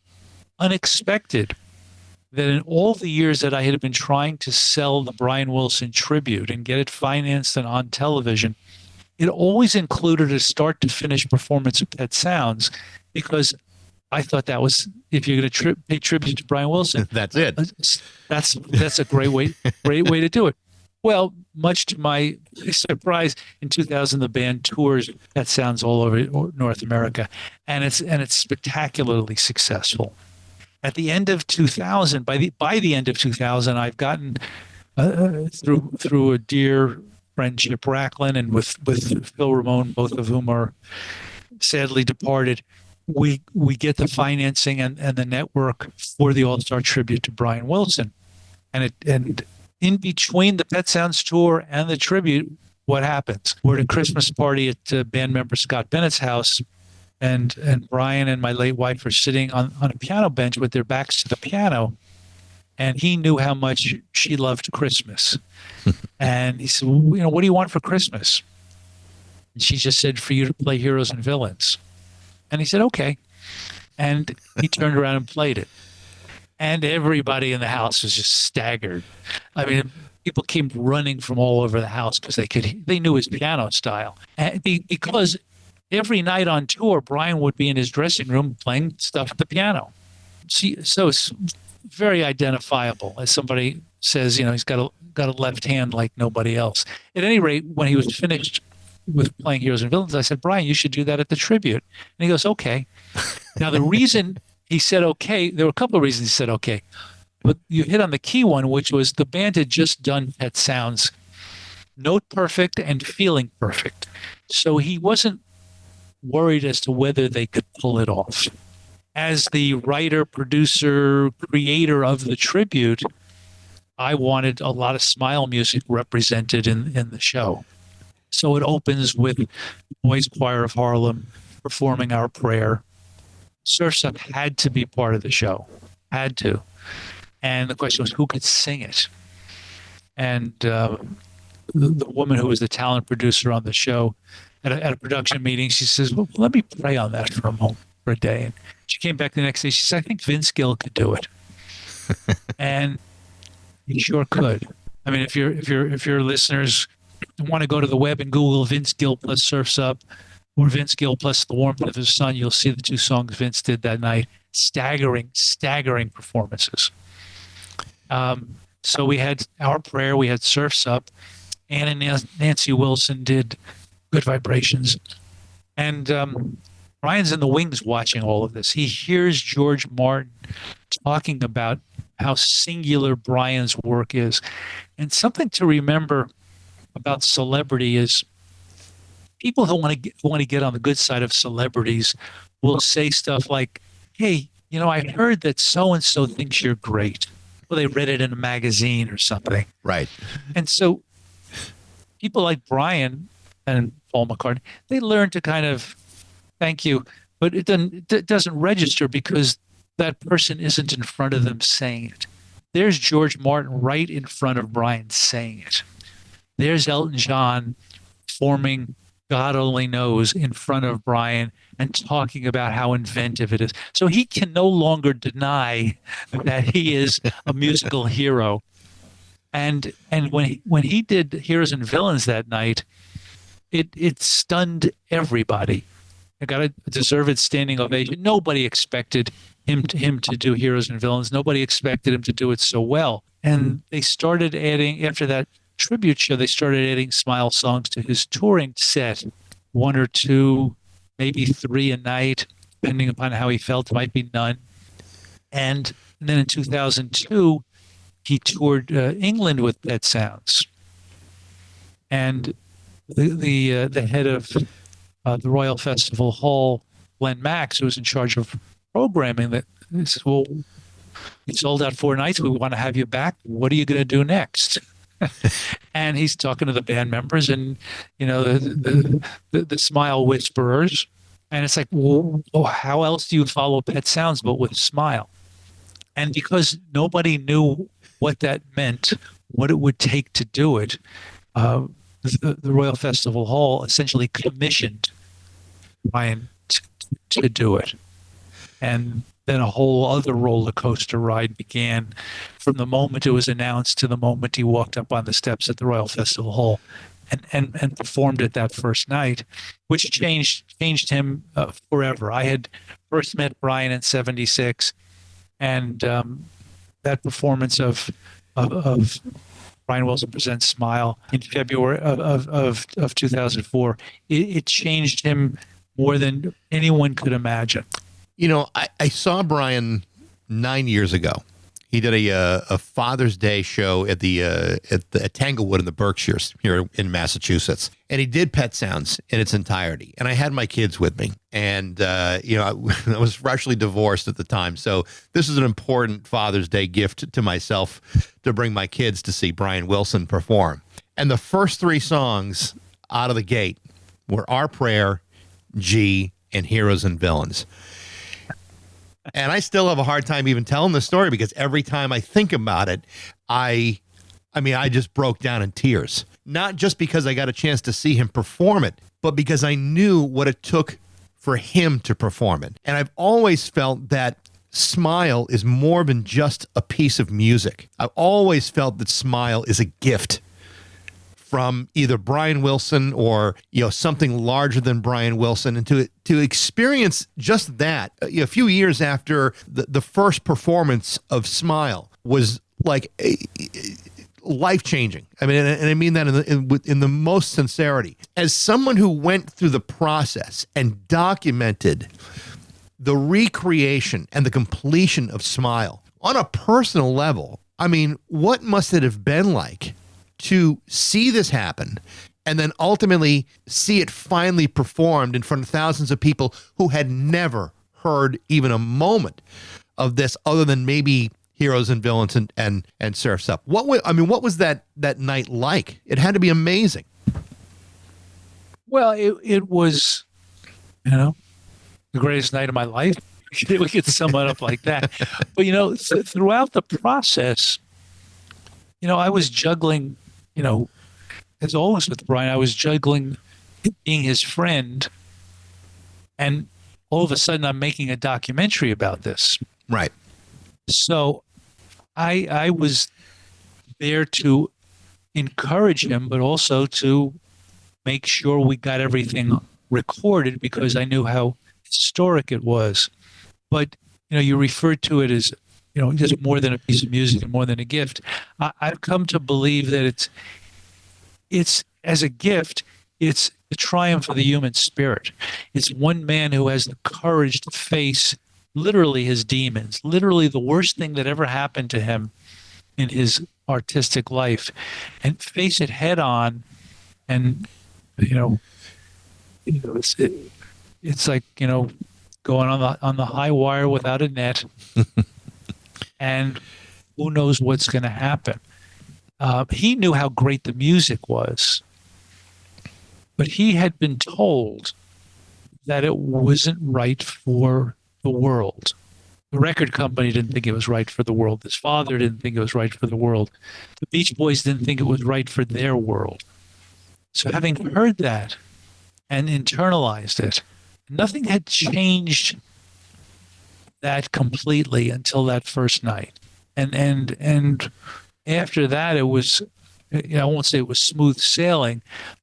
unexpected that in all the years that I had been trying to sell the Brian Wilson tribute and get it financed and on television, it always included a start to finish performance of Pet Sounds, because I thought that was, if you're going to pay tribute to Brian Wilson, That's it. That's a great way to do it. Well, much to my surprise, in 2000 the band tours Pet Sounds all over North America, and it's spectacularly successful. At the end of 2000, by the end of 2000, I've gotten through a dear friend, Chip Racklin, and with Phil Ramone, both of whom are sadly departed, we get the financing and the network for the All-Star tribute to Brian Wilson. And in between the Pet Sounds tour and the tribute, what happens? We're at a Christmas party at band member Scott Bennett's house, and Brian and my late wife are sitting on a piano bench with their backs to the piano. And he knew how much she loved Christmas. And he said, well, what do you want for Christmas? And she just said, for you to play Heroes and Villains. And he said, okay. And he turned around and played it. And everybody in the house was just staggered. I mean, people came running from all over the house because they knew his piano style. And because every night on tour, Brian would be in his dressing room playing stuff at the piano. So it's very identifiable. As somebody says, he's got a left hand like nobody else. At any rate, when he was finished with playing Heroes and Villains, I said, Brian, you should do that at the tribute. And he goes, okay. Now, the reason he said okay, there were a couple of reasons he said okay, but you hit on the key one, which was the band had just done Pet Sounds, note perfect and feeling perfect. So he wasn't worried as to whether they could pull it off. As the writer, producer, creator of the tribute, I wanted a lot of Smile music represented in the show. So it opens with Boys Choir of Harlem performing Our Prayer. Surf's Up had to be part of the show. Had to. And the question was, who could sing it? And the woman who was the talent producer on the show at a production meeting, she says, well, let me pray on that for a moment, for a day. And she came back the next day. She said, I think Vince Gill could do it. And he sure could. I mean, if your listeners want to go to the web and Google Vince Gill plus Surf's Up or Vince Gill plus The Warmth of His Sun, you'll see the two songs Vince did that night. Staggering performances. So we had Our Prayer, we had Surf's Up, Ann and Nancy Wilson did Good Vibrations. And Brian's in the wings watching all of this. He hears George Martin talking about how singular Brian's work is. And something to remember about celebrity is people who want to get on the good side of celebrities will say stuff like, hey, I heard that so-and-so thinks you're great. Well, they read it in a magazine or something. Right. And so people like Brian and Paul McCartney, they learn to kind of thank you, but it doesn't register because that person isn't in front of them saying it. There's George Martin right in front of Brian saying it. There's Elton John forming God Only Knows in front of Brian and talking about how inventive it is. So he can no longer deny that he is a musical hero. And when he did Heroes and Villains that night, it stunned everybody. I got a deserved standing ovation. Nobody expected him to do Heroes and Villains. Nobody expected him to do it so well. And they started adding, after that tribute show, they started adding Smile songs to his touring set, one or two, maybe three a night, depending upon how he felt. It might be none. And then in 2002, he toured England with Pet Sounds. And the head of the Royal Festival Hall, Glenn Max, who was in charge of programming, that says, well, you sold out 4 nights. We want to have you back. What are you going to do next? And he's talking to the band members and, the Smile Whisperers. And it's like, well, how else do you follow Pet Sounds but with Smile? And because nobody knew what that meant, what it would take to do it, the Royal Festival Hall essentially commissioned Brian to do it. And then a whole other roller coaster ride began from the moment it was announced to the moment he walked up on the steps at the Royal Festival Hall and performed it that first night, which changed him forever. I had first met Brian in '76, and that performance of Brian Wilson Presents Smile in February of 2004, it changed him more than anyone could imagine. I saw Brian 9 years ago. He did a Father's Day show at Tanglewood in the Berkshires here in Massachusetts, and he did Pet Sounds in its entirety. And I had my kids with me, and I was freshly divorced at the time, so this is an important Father's Day gift to myself to bring my kids to see Brian Wilson perform. And the first 3 songs out of the gate were Our Prayer, G, and Heroes and Villains. And I still have a hard time even telling the story because every time I think about it, I just broke down in tears. Not just because I got a chance to see him perform it, but because I knew what it took for him to perform it. And I've always felt that Smile is more than just a piece of music. I've always felt that Smile is a gift from either Brian Wilson or something larger than Brian Wilson, and to experience just that a few years after the first performance of Smile was like life-changing. I mean, and I mean that in the most sincerity. As someone who went through the process and documented the recreation and the completion of Smile on a personal level, I mean, what must it have been like to see this happen and then ultimately see it finally performed in front of thousands of people who had never heard even a moment of this other than maybe Heroes and Villains and Surf's Up. What was that night like? It had to be amazing. Well, it was, the greatest night of my life. We could sum it up like that. But, throughout the process, I was juggling, as always with Brian, I was juggling being his friend, and all of a sudden I'm making a documentary about this. Right. So I was there to encourage him, but also to make sure we got everything recorded because I knew how historic it was. But, you referred to it as, just more than a piece of music and more than a gift. I've come to believe that it's as a gift, it's the triumph of the human spirit. It's one man who has the courage to face literally his demons, literally the worst thing that ever happened to him in his artistic life, and face it head on. And, it's like, going on the high wire without a net. And who knows what's going to happen. He knew how great the music was, but he had been told that it wasn't right for the world. The record company didn't think it was right for the world. His father didn't think it was right for the world. The Beach Boys didn't think it was right for their world. So having heard that and internalized it, nothing had changed that completely until that first night. And after that, it was, I won't say it was smooth sailing,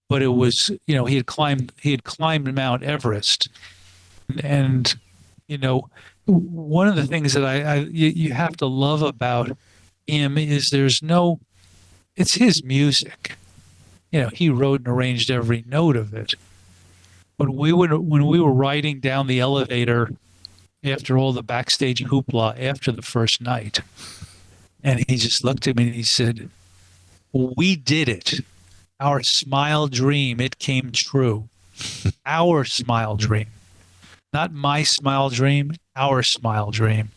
but it was, he had climbed Mount Everest. And, one of the things that you have to love about him is it's his music. He wrote and arranged every note of it. But when we were riding down the elevator, after all the backstage hoopla after the first night. And he just looked at me and he said, "We did it. Our Smile dream, it came true. Our Smile dream. Not my Smile dream, our Smile dream."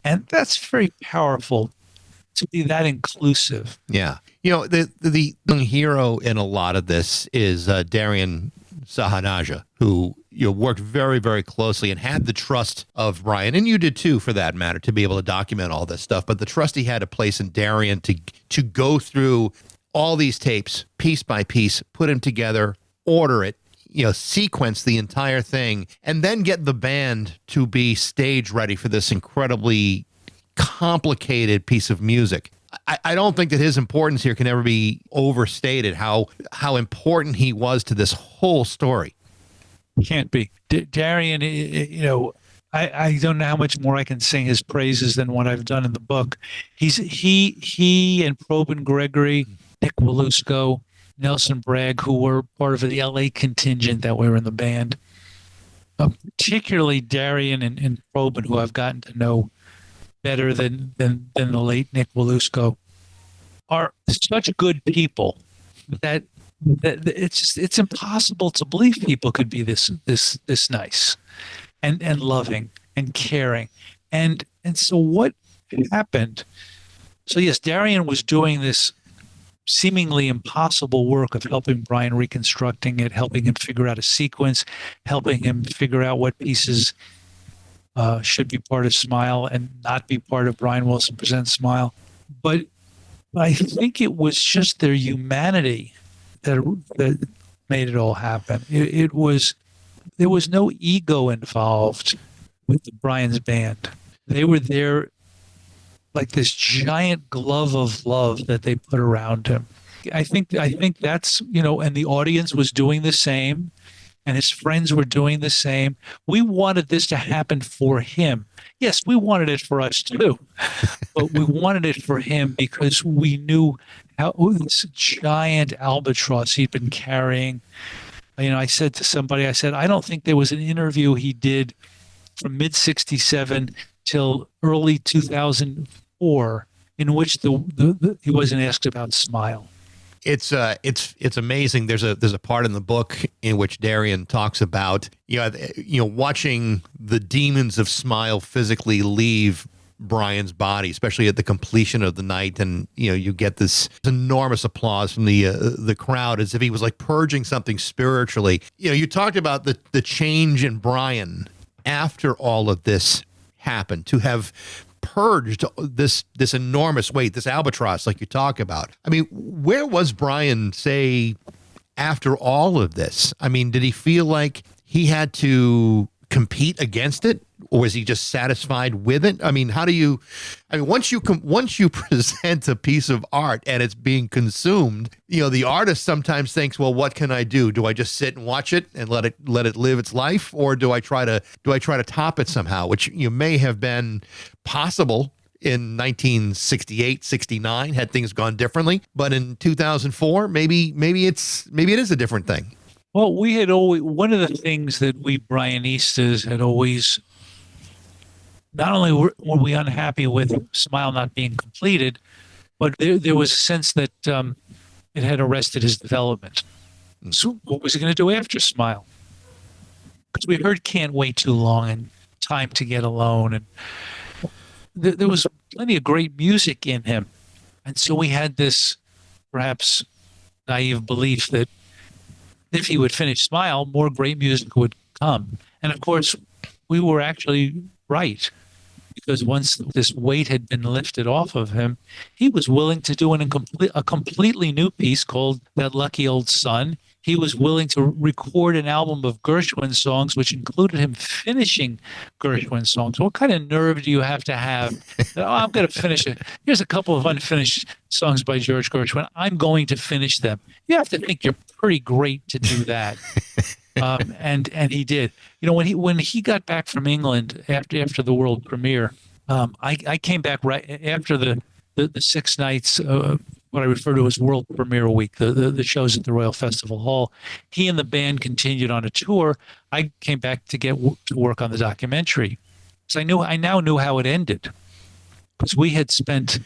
And that's very powerful to be that inclusive. Yeah. The hero in a lot of this is Darian Sahanaja, who worked very, very closely and had the trust of Brian, and you did too, for that matter, to be able to document all this stuff. But the trust he had to place in Darian to go through all these tapes piece by piece, put them together, order it, sequence the entire thing, and then get the band to be stage ready for this incredibly complicated piece of music. I don't think that his importance here can ever be overstated, how important he was to this whole story. Can't be. Darian, I don't know how much more I can sing his praises than what I've done in the book. He and Probin Gregory, Nick Walusko, Nelson Bragg, who were part of the LA contingent that were in the band, particularly Darian and Probin, who I've gotten to know better than the late Nick Walusko, are such good people that it's impossible to believe people could be this nice and loving and caring. And so what happened? So yes, Darian was doing this seemingly impossible work of helping Brian reconstructing it, helping him figure out a sequence, helping him figure out what pieces should be part of Smile and not be part of Brian Wilson Presents Smile. But I think it was just their humanity that made it all happen. There was no ego involved with the band. They were there like this giant glove of love that they put around him. I think that's, and the audience was doing the same, and his friends were doing the same. We wanted this to happen for him. Yes, we wanted it for us too, but we wanted it for him because we knew how this giant albatross he'd been carrying. I said to somebody, I don't think there was an interview he did from mid-'67 till early 2004 in which he wasn't asked about Smile. It's amazing. There's a part in the book in which Darian talks about watching the demons of Smile physically leave Brian's body, especially at the completion of the night, and you get this enormous applause from the crowd as if he was like purging something spiritually. You talked about the change in Brian after all of this happened, to have purged this enormous weight, this albatross, like you talk about. I mean, where was Brian, say, after all of this? I mean, did he feel like he had to compete against it, or was he just satisfied with it? I mean, once you present a piece of art and it's being consumed, the artist sometimes thinks, well, what can I do? Do I just sit and watch it and let it live its life, or do I try to top it somehow? Which may have been possible in 1968, 69 had things gone differently, but in 2004, maybe it is a different thing. Well, we had always, one of the things that we Brianistas had always, not only were we unhappy with Smile not being completed, but there was a sense that it had arrested his development. So what was he going to do after Smile? Because we heard Can't Wait Too Long and Time to Get Alone, and there was plenty of great music in him. And so we had this perhaps naive belief that if he would finish Smile, more great music would come. And of course, we were actually right, because once this weight had been lifted off of him, he was willing to do a completely new piece called That Lucky Old Sun. He was willing to record an album of Gershwin songs, which included him finishing Gershwin songs. What kind of nerve do you have to have? I'm going to finish it. Here's a couple of unfinished songs by George Gershwin. I'm going to finish them. You have to think you're pretty great to do that. And he did. When he got back from England after the world premiere, I came back right after the 6 nights. What I refer to as World Premiere Week, the shows at the Royal Festival Hall. He and the band continued on a tour. I came back to get to work on the documentary. So I now knew how it ended, because we had spent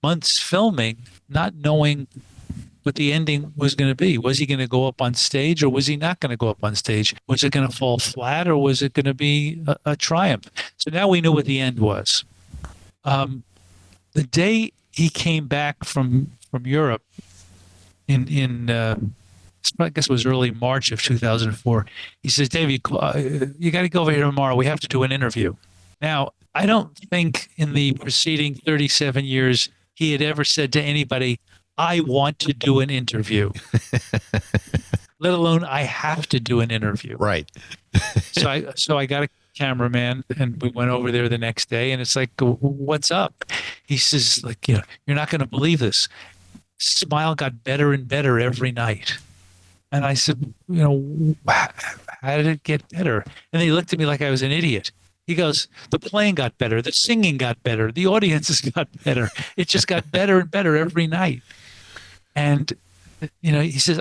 months filming, not knowing what the ending was going to be. Was he going to go up on stage, or was he not going to go up on stage? Was it going to fall flat, or was it going to be a triumph? So now we knew what the end was. The day he came back from Europe in I guess it was early March of 2004, he says, "Dave, you got to go over here tomorrow. We have to do an interview." Now, I don't think in the preceding 37 years he had ever said to anybody, "I want to do an interview," let alone "I have to do an interview." Right. So I got a cameraman, and we went over there the next day, and it's like, "What's up?" He says, like, "You're not going to believe this. Smile got better and better every night." And I said, "How did it get better?" And they looked at me like I was an idiot. He goes, "The playing got better, the singing got better, the audiences got better. It just got better and better every night." And he says,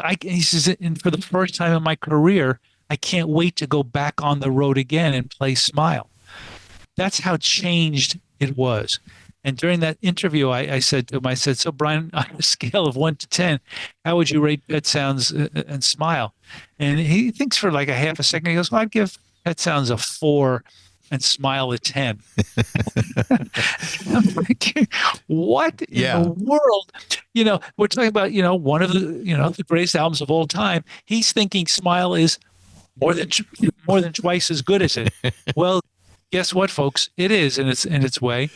and for the first time in my career, I can't wait to go back on the road again and play Smile. That's how changed it was. And during that interview, I said to him, "So Brian, on a scale of 1 to 10, how would you rate Pet Sounds and Smile?" And he thinks for like a half a second. He goes, "Well, I'd give Pet Sounds a 4 and Smile a 10. I'm thinking, what in the world? We're talking about, one of the greatest albums of all time. He's thinking Smile is more than twice as good as it. Well, guess what, folks? It is in its way.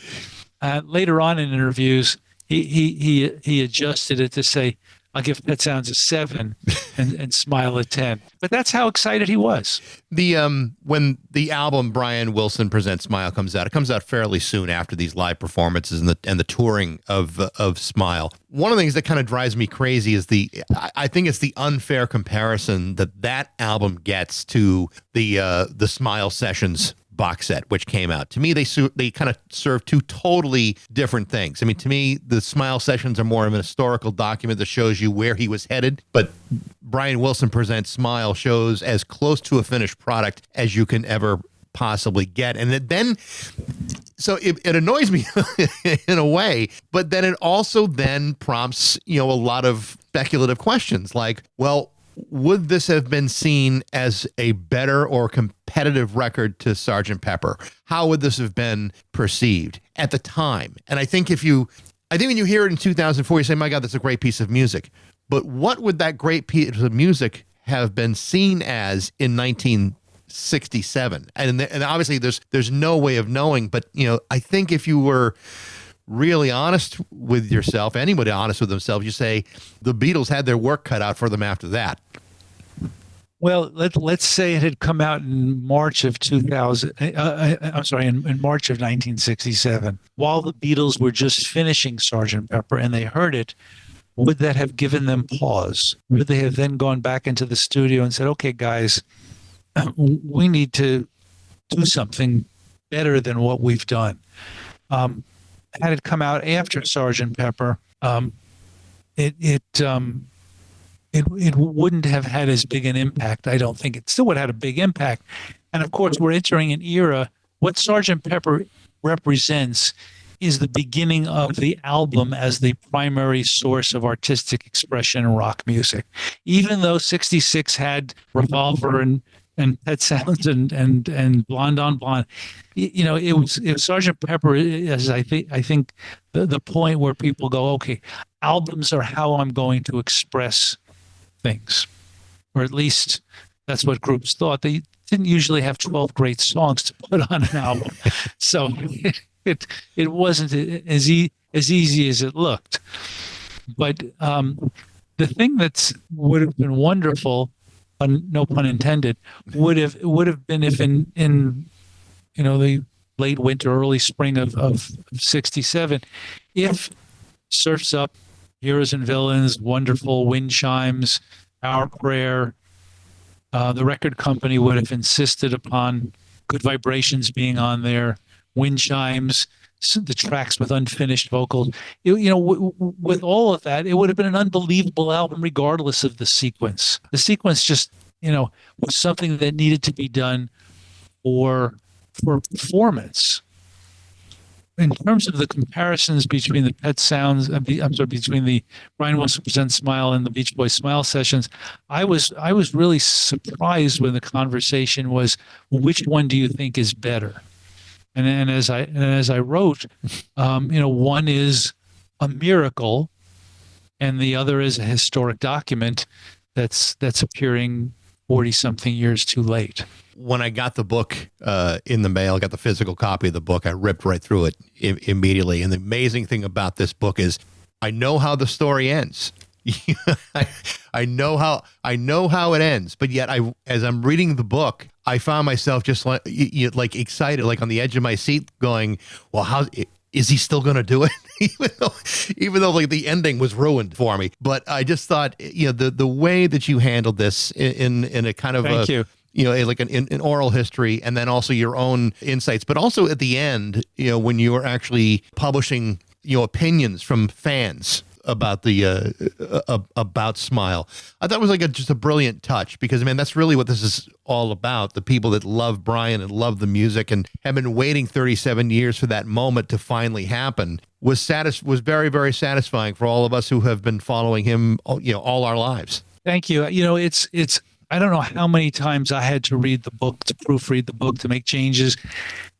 Later on in interviews, he adjusted it to say, "I'll give Pet Sounds a 7 and Smile a 10. But that's how excited he was. When the album Brian Wilson Presents Smile comes out, it comes out fairly soon after these live performances and the touring of Smile. One of the things that kind of drives me crazy is I think it's the unfair comparison that album gets to the Smile Sessions box set, which came out. To me, they kind of serve two totally different things. I mean, to me, the Smile Sessions are more of an historical document that shows you where he was headed, but Brian Wilson Presents Smile shows as close to a finished product as you can ever possibly get. And then it annoys me in a way, but then it also then prompts, a lot of speculative questions like, well, would this have been seen as a better or competitive record to Sgt. Pepper? How would this have been perceived at the time? And I think when you hear it in 2004, you say, "My God, that's a great piece of music." But what would that great piece of music have been seen as in 1967? And obviously there's no way of knowing, but I think if you were really honest with yourself, anybody honest with themselves, you say the Beatles had their work cut out for them after that. Well, let's say it had come out in March of 2000. In March of 1967, while the Beatles were just finishing Sgt. Pepper, and they heard it. Would that have given them pause? Would they have then gone back into the studio and said, "Okay, guys, we need to do something better than what we've done"? Had it come out after Sgt. Pepper, it wouldn't have had as big an impact. I don't think. It still would have had a big impact. And of course, we're entering an era. What Sgt. Pepper represents is the beginning of the album as the primary source of artistic expression in rock music. Even though 66 had Revolver and Pet Sounds and Blonde on Blonde, it was Sgt. Pepper as I think the point where people go, okay, albums are how I'm going to express things, or at least that's what groups thought. They didn't usually have 12 great songs to put on an album, so it wasn't as easy as it looked. But the thing that would have been wonderful, no pun intended, would have been if in the late winter, early spring of 67, if Surf's Up, Heroes and Villains, Wonderful, Wind Chimes, Our Prayer, the record company would have insisted upon Good Vibrations being on there, Wind Chimes, the tracks with unfinished vocals. With all of that, it would have been an unbelievable album regardless of the sequence. The sequence just, was something that needed to be done for for performance, in terms of the comparisons between the Pet Sounds, between the Brian Wilson Presents Smile and the Beach Boys Smile sessions, I was really surprised when the conversation was, well, which one do you think is better? And as I wrote, one is a miracle, and the other is a historic document that's appearing 40-something years too late. When I got the book in the mail, got the physical copy of the book, I ripped right through it immediately. And the amazing thing about this book is I know how the story ends. I know how it ends, but yet as I'm reading the book, I found myself just like excited, like on the edge of my seat going, well, how is he still going to do it? even though like the ending was ruined for me. But I just thought, the way that you handled this in a kind of Thank you. Like an oral history, and then also your own insights, but also at the end, when you were actually publishing, opinions from fans about the about Smile, I thought it was just a brilliant touch, because man, that's really what this is all about. The people that love Brian and love the music and have been waiting 37 years for that moment to finally happen was very, very satisfying for all of us who have been following him, all our lives. Thank you. It's I don't know how many times I had to read the book, to proofread the book, to make changes.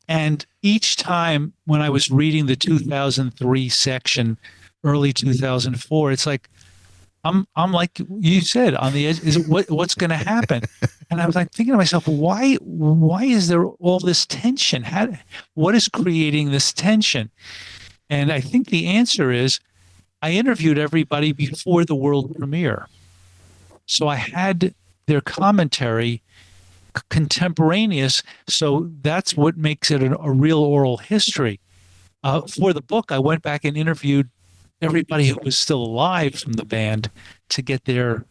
And each time when I was reading the 2003 section, early 2004, it's like, I'm like you said, on the edge. Is it what's going to happen? And I was like thinking to myself, why is there all this tension? What is creating this tension? And I think the answer is, I interviewed everybody before the world premiere. So I had their commentary contemporaneous. So that's what makes it a real oral history. For the book, I went back and interviewed everybody who was still alive from the band to get their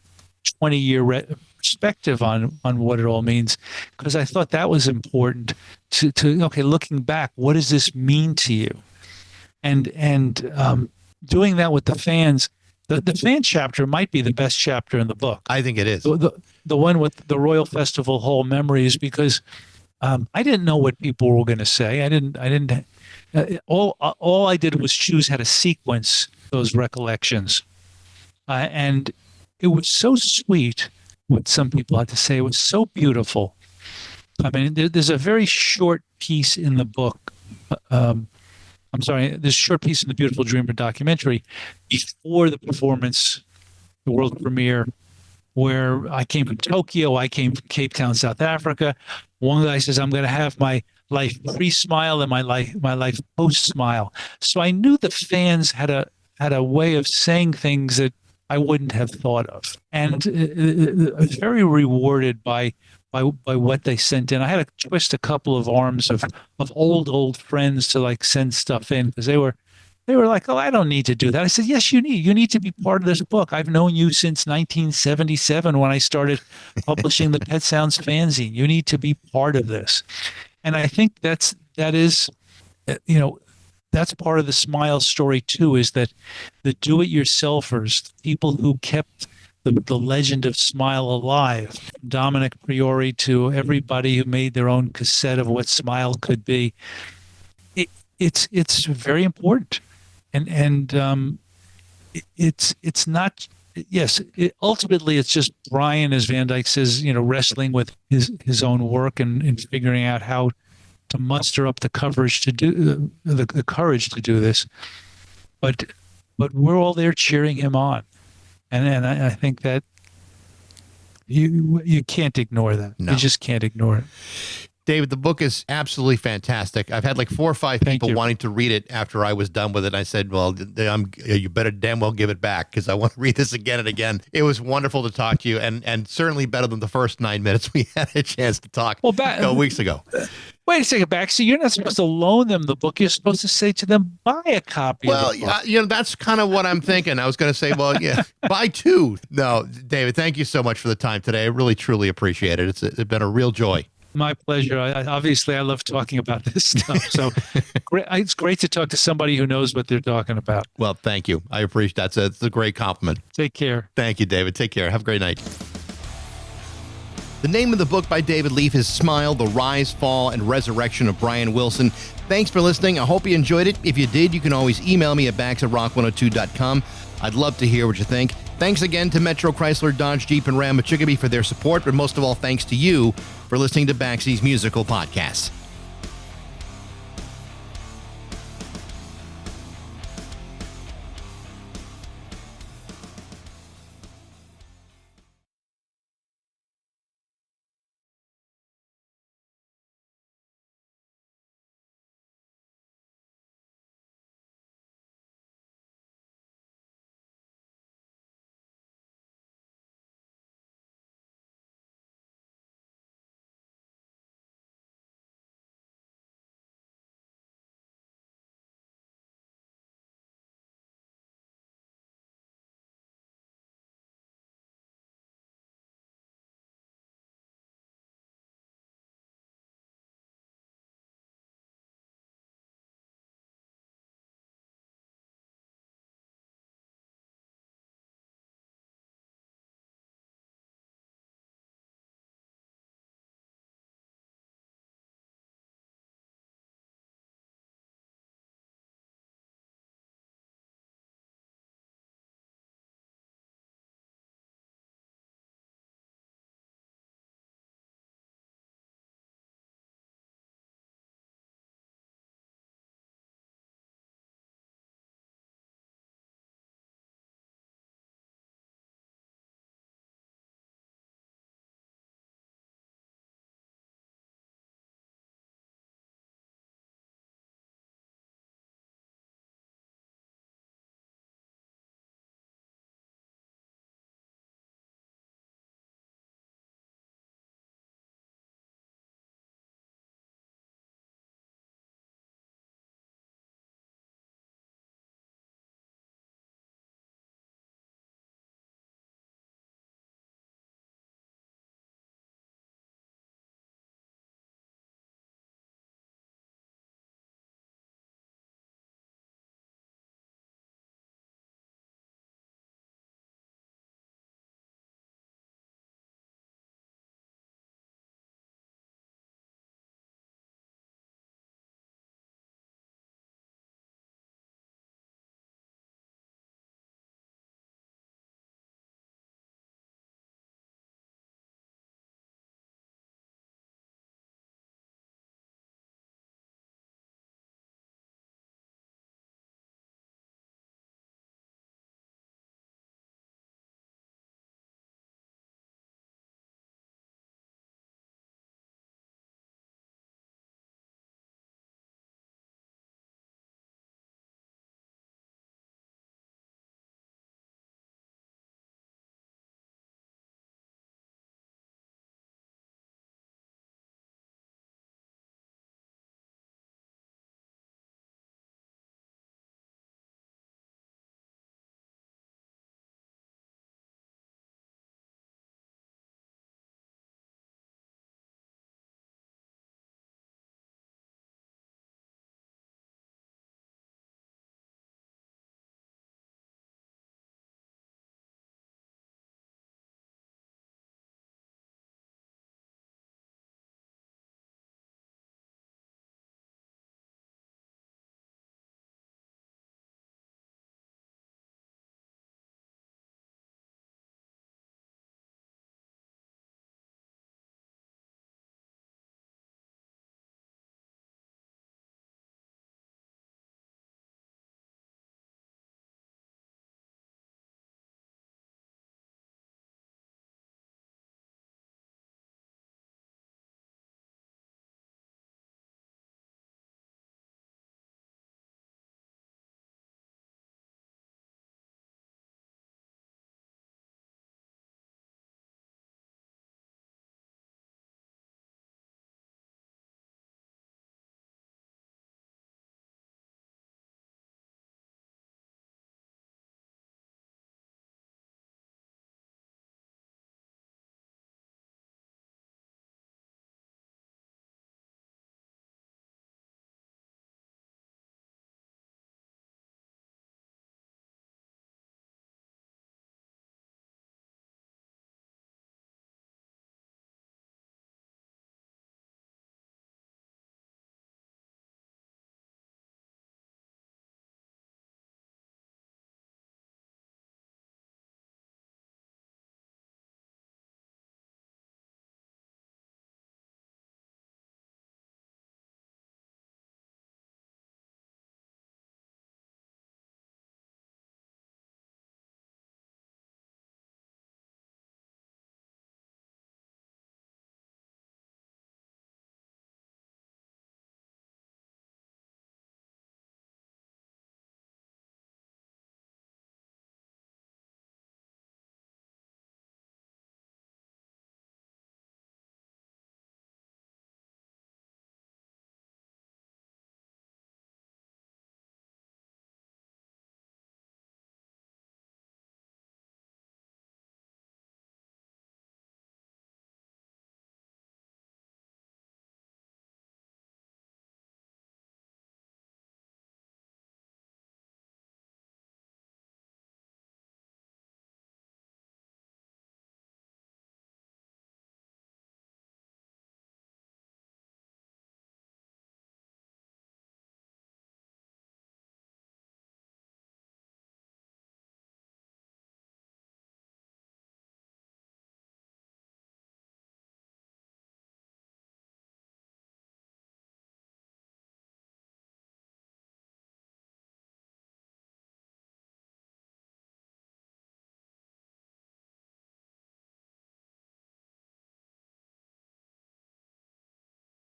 20-year perspective on what it all means, because I thought that was important to looking back, what does this mean to you? And doing that with the fans. The fan chapter might be the best chapter in the book. I think it is. The one with the Royal Festival Hall memories, because I didn't know what people were going to say. I didn't. All I did was choose how to sequence those recollections, and it was so sweet what some people had to say. It was so beautiful. I mean, there's a very short piece in the book. There's a short piece in the Beautiful Dreamer documentary before the performance, the world premiere, where I came from Tokyo, I came from Cape Town, South Africa. One guy says, I'm going to have my life pre-smile and my life post-smile. So I knew the fans had a way of saying things that I wouldn't have thought of. And I was very rewarded by what they sent in. I had to twist a couple of arms of old friends to send stuff in, because they were like, oh, I don't need to do that. I said, yes, you need to be part of this book. I've known you since 1977 when I started publishing the Pet Sounds fanzine. You need to be part of this. And I think that is that's part of the Smile story too, is that the do-it-yourselfers, people who kept the legend of Smile alive, Dominic Priori to everybody who made their own cassette of what Smile could be. It's very important, and it's not. Yes, ultimately it's just Brian, as Van Dyke says, wrestling with his own work and figuring out how to muster up the courage to do the courage to do this. But we're all there cheering him on. And I think that you can't ignore that. No. You just can't ignore it. David, the book is absolutely fantastic. I've had 4 or 5 people wanting to read it after I was done with it. And I said, well, you better damn well give it back, because I want to read this again and again. It was wonderful to talk to you, and certainly better than the first 9 minutes we had a chance to talk weeks ago. Wait a second, Baxie. You're not supposed to loan them the book. You're supposed to say to them, buy a copy of the book. That's kind of what I'm thinking. I was going to say, well, yeah, buy 2. No, David, thank you so much for the time today. I really, truly appreciate it. It's been a real joy. My pleasure. Obviously, I love talking about this stuff. So it's great to talk to somebody who knows what they're talking about. Well, thank you. I appreciate that. It's a great compliment. Take care. Thank you, David. Take care. Have a great night. The name of the book by David Leaf is Smile, The Rise, Fall, and Resurrection of Brian Wilson. Thanks for listening. I hope you enjoyed it. If you did, you can always email me at bax@rock102.com. I'd love to hear what you think. Thanks again to Metro Chrysler, Dodge, Jeep, and Ram of Chicopee for their support, but most of all, thanks to you for listening to Baxie's Musical Podcasts.